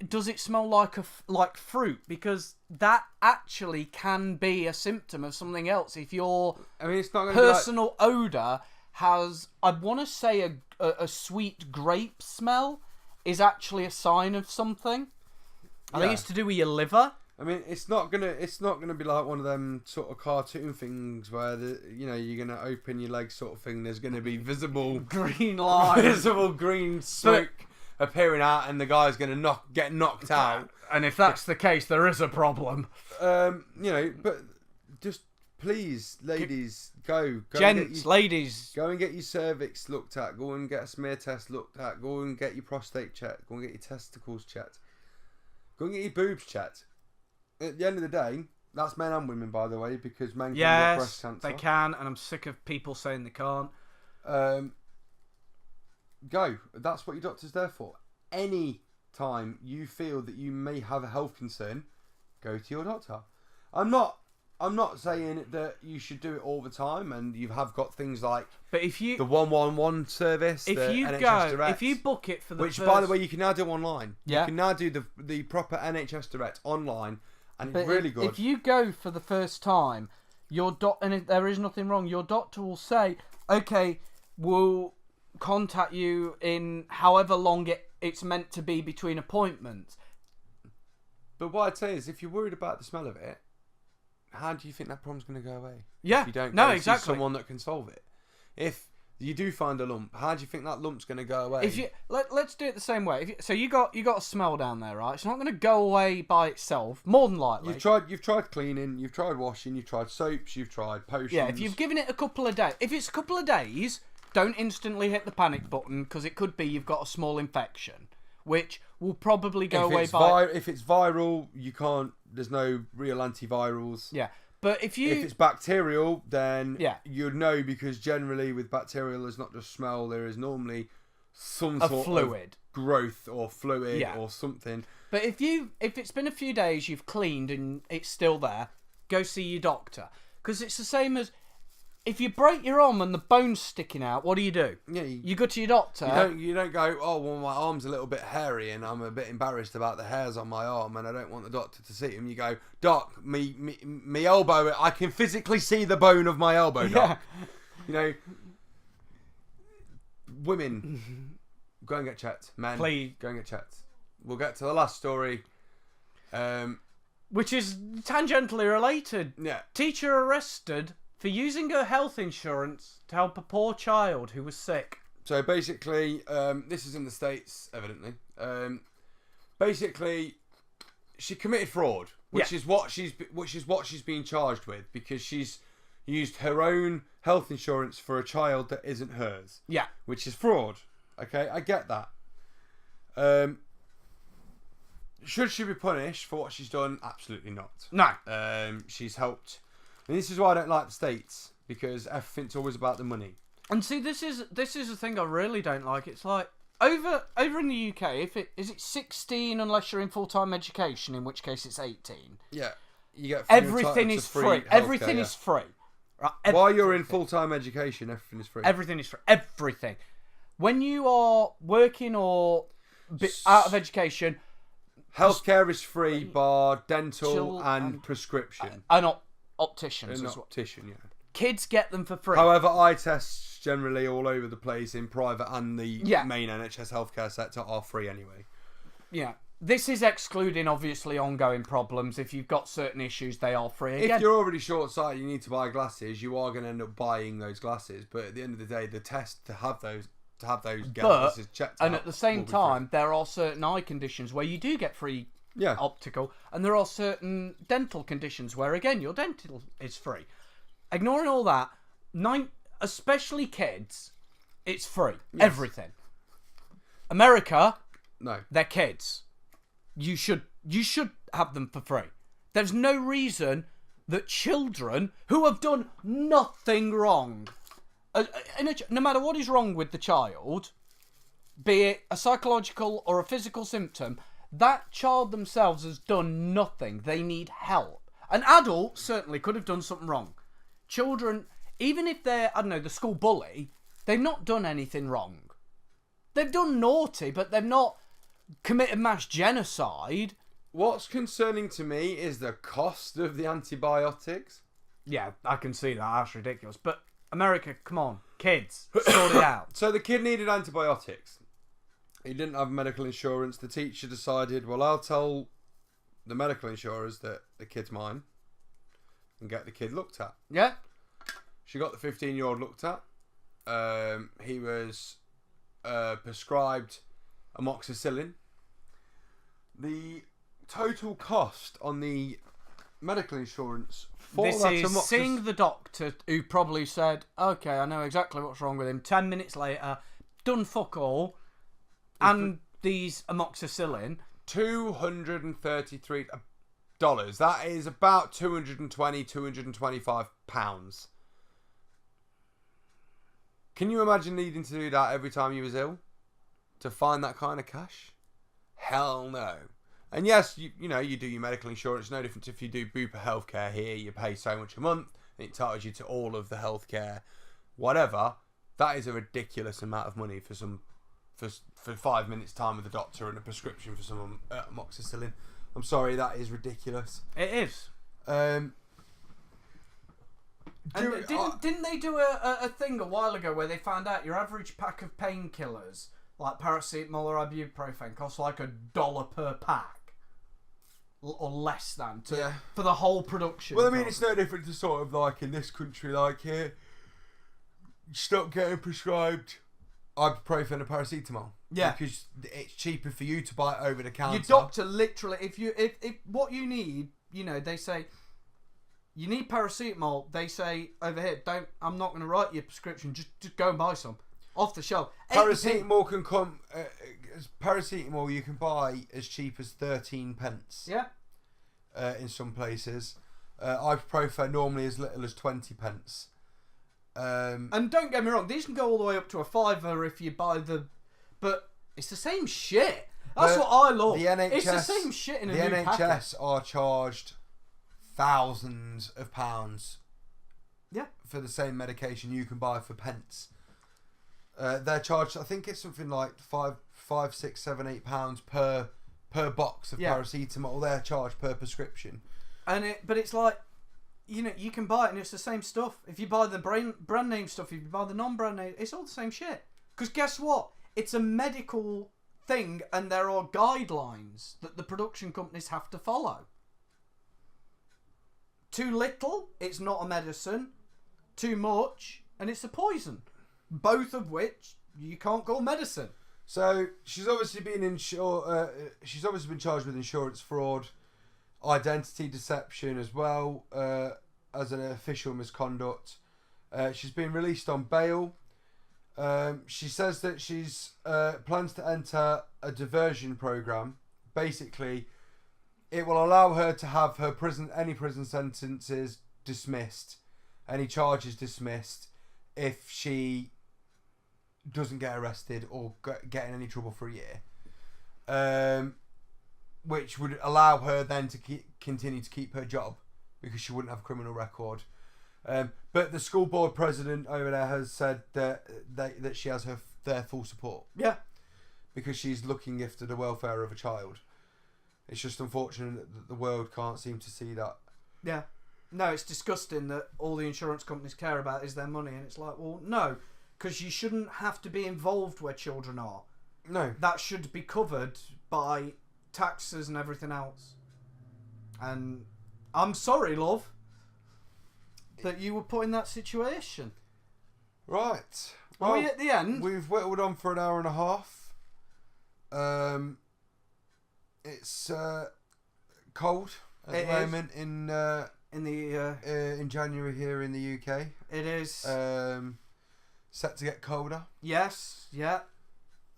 does it smell like fruit? Because that actually can be a symptom of something else. If your it's not personal odour has, I want to say a sweet grape smell is actually a sign of something. I think it's to do with your liver. It's not gonna be like one of them sort of cartoon things where you're gonna open your leg sort of thing. There's gonna be visible green line, visible green smoke appearing out, and the guy's gonna get knocked out. And if that's the case, there is a problem. But just please, ladies, ladies, go and get your cervix looked at. Go and get a smear test looked at. Go and get your prostate checked. Go and get your testicles checked. Go and get your boobs checked. At the end of the day, that's men and women, by the way, because men can get breast cancer. They can, and I'm sick of people saying they can't. Go. That's what your doctor's there for. Any time you feel that you may have a health concern, go to your doctor. I'm not saying that you should do it all the time, and you have got things like the 111 service, NHS Direct, if you book it for which by the way you can now do online. Yeah. You can now do the proper NHS Direct online, and it's really good. If you go for the first time, and if there is nothing wrong, your doctor will say, okay, we'll contact you in however long it's meant to be between appointments. But what I'd say is, if you're worried about the smell of it, how do you think that problem's going to go away? Yeah, if you don't go see someone that can solve it. If you do find a lump, how do you think that lump's going to go away? Let's do it the same way. So you got a smell down there, right? It's not going to go away by itself, more than likely. You've tried cleaning, you've tried washing, you've tried soaps, you've tried potions. Yeah, if you've given it a couple of days, if it's a couple of days, don't instantly hit the panic button, because it could be you've got a small infection, which will probably go away if it's viral, you can't. There's no real antivirals. Yeah. But if it's bacterial, then you'd know, because generally with bacterial, there's not just smell. There is normally some sort fluid of growth or fluid or something. But if it's been a few days, you've cleaned and it's still there, go see your doctor, because it's the same as if you break your arm and the bone's sticking out. What do? Yeah, you go to your doctor. You don't go, oh well, my arm's a little bit hairy and I'm a bit embarrassed about the hairs on my arm and I don't want the doctor to see them. You go, doc, me elbow. I can physically see the bone of my elbow, doc. Yeah. Women, go and get checked. Men, please go and get checked. We'll get to the last story, which is tangentially related. Yeah, teacher arrested for using her health insurance to help a poor child who was sick. So basically, this is in the States, evidently. Basically, she committed fraud, which is what she's being charged with, because she's used her own health insurance for a child that isn't hers. Yeah. Which is fraud. Okay, I get that. Should she be punished for what she's done? Absolutely not. No. She's helped. And this is why I don't like the States, because everything's always about the money. And see, this is the thing I really don't like. It's like over in the UK, is it 16 unless you're in full-time education, in which case it's 18. Yeah. You get everything is free. Everything is free. Right? While you're in full-time education, everything is free. Everything is free. Everything. When you are working or out of education, healthcare is free, bar dental and prescription. And opticians an as well. Optician, yeah. Kids get them for free. However, eye tests generally all over the place in private and the main NHS healthcare sector are free anyway. Yeah. This is excluding, obviously, ongoing problems. If you've got certain issues, they are free. Again, if you're already short-sighted, you need to buy glasses, you are going to end up buying those glasses. But at the end of the day, the test to have those glasses checked out. And at the same time, there are certain eye conditions where you do get free optical. And there are certain dental conditions where, again, your dental is free. Ignoring all that, especially kids, it's free. Yes. Everything. America, no, they're kids. You should have them for free. There's no reason that children who have done nothing wrong, no matter what is wrong with the child, be it a psychological or a physical symptom, that child themselves has done nothing. They need help. An adult certainly could have done something wrong. Children, even if they're, the school bully, they've not done anything wrong. They've done naughty, but they've not committed mass genocide. What's concerning to me is the cost of the antibiotics. Yeah, I can see that. That's ridiculous. But America, come on. Kids, sort it out. So the kid needed antibiotics. He didn't have medical insurance. The teacher decided, well, I'll tell the medical insurers that the kid's mine and get the kid looked at. Yeah. She got the 15-year-old looked at. He was prescribed amoxicillin. The total cost on the medical insurance for this is seeing the doctor who probably said, okay, I know exactly what's wrong with him. 10 minutes later, done fuck all, and these amoxicillin. $233. That is about £225. Can you imagine needing to do that every time you was ill? To find that kind of cash? Hell no. And yes, you do your medical insurance. No different if you do Bupa healthcare here. You pay so much a month. And it entitles you to all of the healthcare. Whatever. That is a ridiculous amount of money for 5 minutes time with a doctor and a prescription for some amoxicillin. I'm sorry, that is ridiculous. It is. Didn't they do a thing a while ago where they found out your average pack of painkillers, like paracetamol or ibuprofen, costs like $1 per pack, or less than, for the whole production? Well, I mean, it's no different to sort of like in this country, like here, you stop getting prescribed ibuprofen and paracetamol. Yeah, because it's cheaper for you to buy it over the counter. Your doctor literally, if what you need, they say you need paracetamol. They say over here, I'm not going to write you a prescription. Just go and buy some off the shelf. Paracetamol can come. Paracetamol you can buy as cheap as 13 pence. Yeah. In some places, ibuprofen normally as little as 20 pence. And don't get me wrong, these can go all the way up to $5 if you buy the. But it's the same shit. That's what I love. The NHS, it's the same shit in a new packet. The NHS are charged thousands of pounds. Yeah. For the same medication you can buy for pence. They're charged. I think it's something like £5, £6, £7, £8 per box of paracetamol. They're charged per prescription. But it's like, you can buy it and it's the same stuff. If you buy the brand name stuff, if you buy the non-brand name, it's all the same shit. Because guess what? It's a medical thing and there are guidelines that the production companies have to follow. Too little, it's not a medicine. Too much, and it's a poison. Both of which you can't call medicine. So she's obviously been she's obviously been charged with insurance fraud, identity deception as well as an official misconduct. She's been released on bail. She says that she's plans to enter a diversion program. Basically, it will allow her to have her any prison sentences dismissed, any charges dismissed, if she doesn't get arrested or get in any trouble for a year. Which would allow her then to continue to keep her job because she wouldn't have a criminal record. But the school board president over there has said that she has their full support. Yeah. Because she's looking after the welfare of a child. It's just unfortunate that the world can't seem to see that. Yeah. No, it's disgusting that all the insurance companies care about is their money, and it's like, well, no, because you shouldn't have to be involved where children are. No. That should be covered by taxes and everything else. And I'm sorry, love, that you were put in that situation. Right. Well, are we at the end? We've whittled on for an hour and a half. It's cold at the moment in January here in the UK. It is. Set to get colder. Yes. Yeah.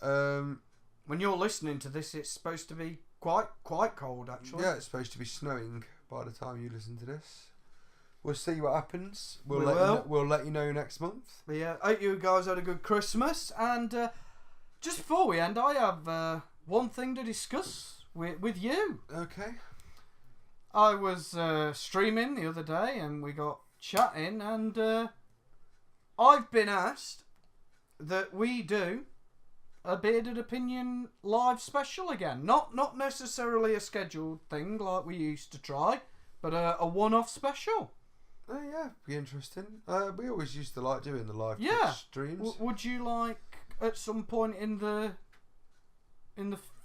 When you're listening to this, it's supposed to be quite cold, actually. Yeah, it's supposed to be snowing by the time you listen to this. We'll see what happens. We'll let you know next month. But yeah, I hope you guys had a good Christmas. And just before we end, I have one thing to discuss with you. Okay. I was streaming the other day and we got chatting, and I've been asked that we do a Bearded Opinion live special again. Not necessarily a scheduled thing like we used to try, but a one-off special. Oh yeah, be interesting. We always used to like doing the live streams. Would you like at some point in the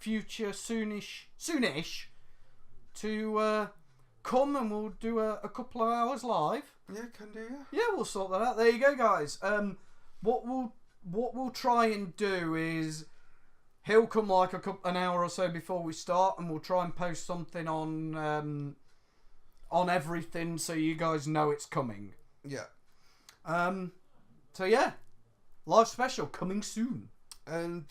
future, soonish, to come and we'll do a couple of hours live? Yeah, can do. Yeah, we'll sort that out. There you go, guys. What we'll try and do is he'll come like an hour or so before we start, and we'll try and post something on everything so you guys know it's coming. Yeah. So yeah, live special coming soon. And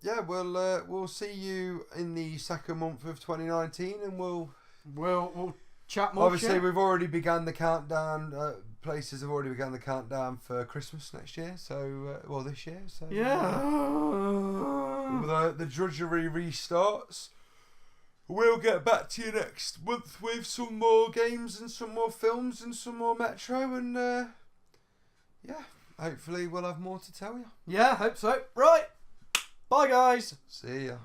yeah, we'll see you in the second month of 2019, and we'll chat more. Obviously, we've already begun the countdown. Places have already begun the countdown for Christmas next year. So, this year. So yeah. The drudgery restarts. We'll get back to you next month with some more games and some more films and some more Metro, and yeah, hopefully we'll have more to tell you. Yeah, hope so. Right. Bye, guys. See ya.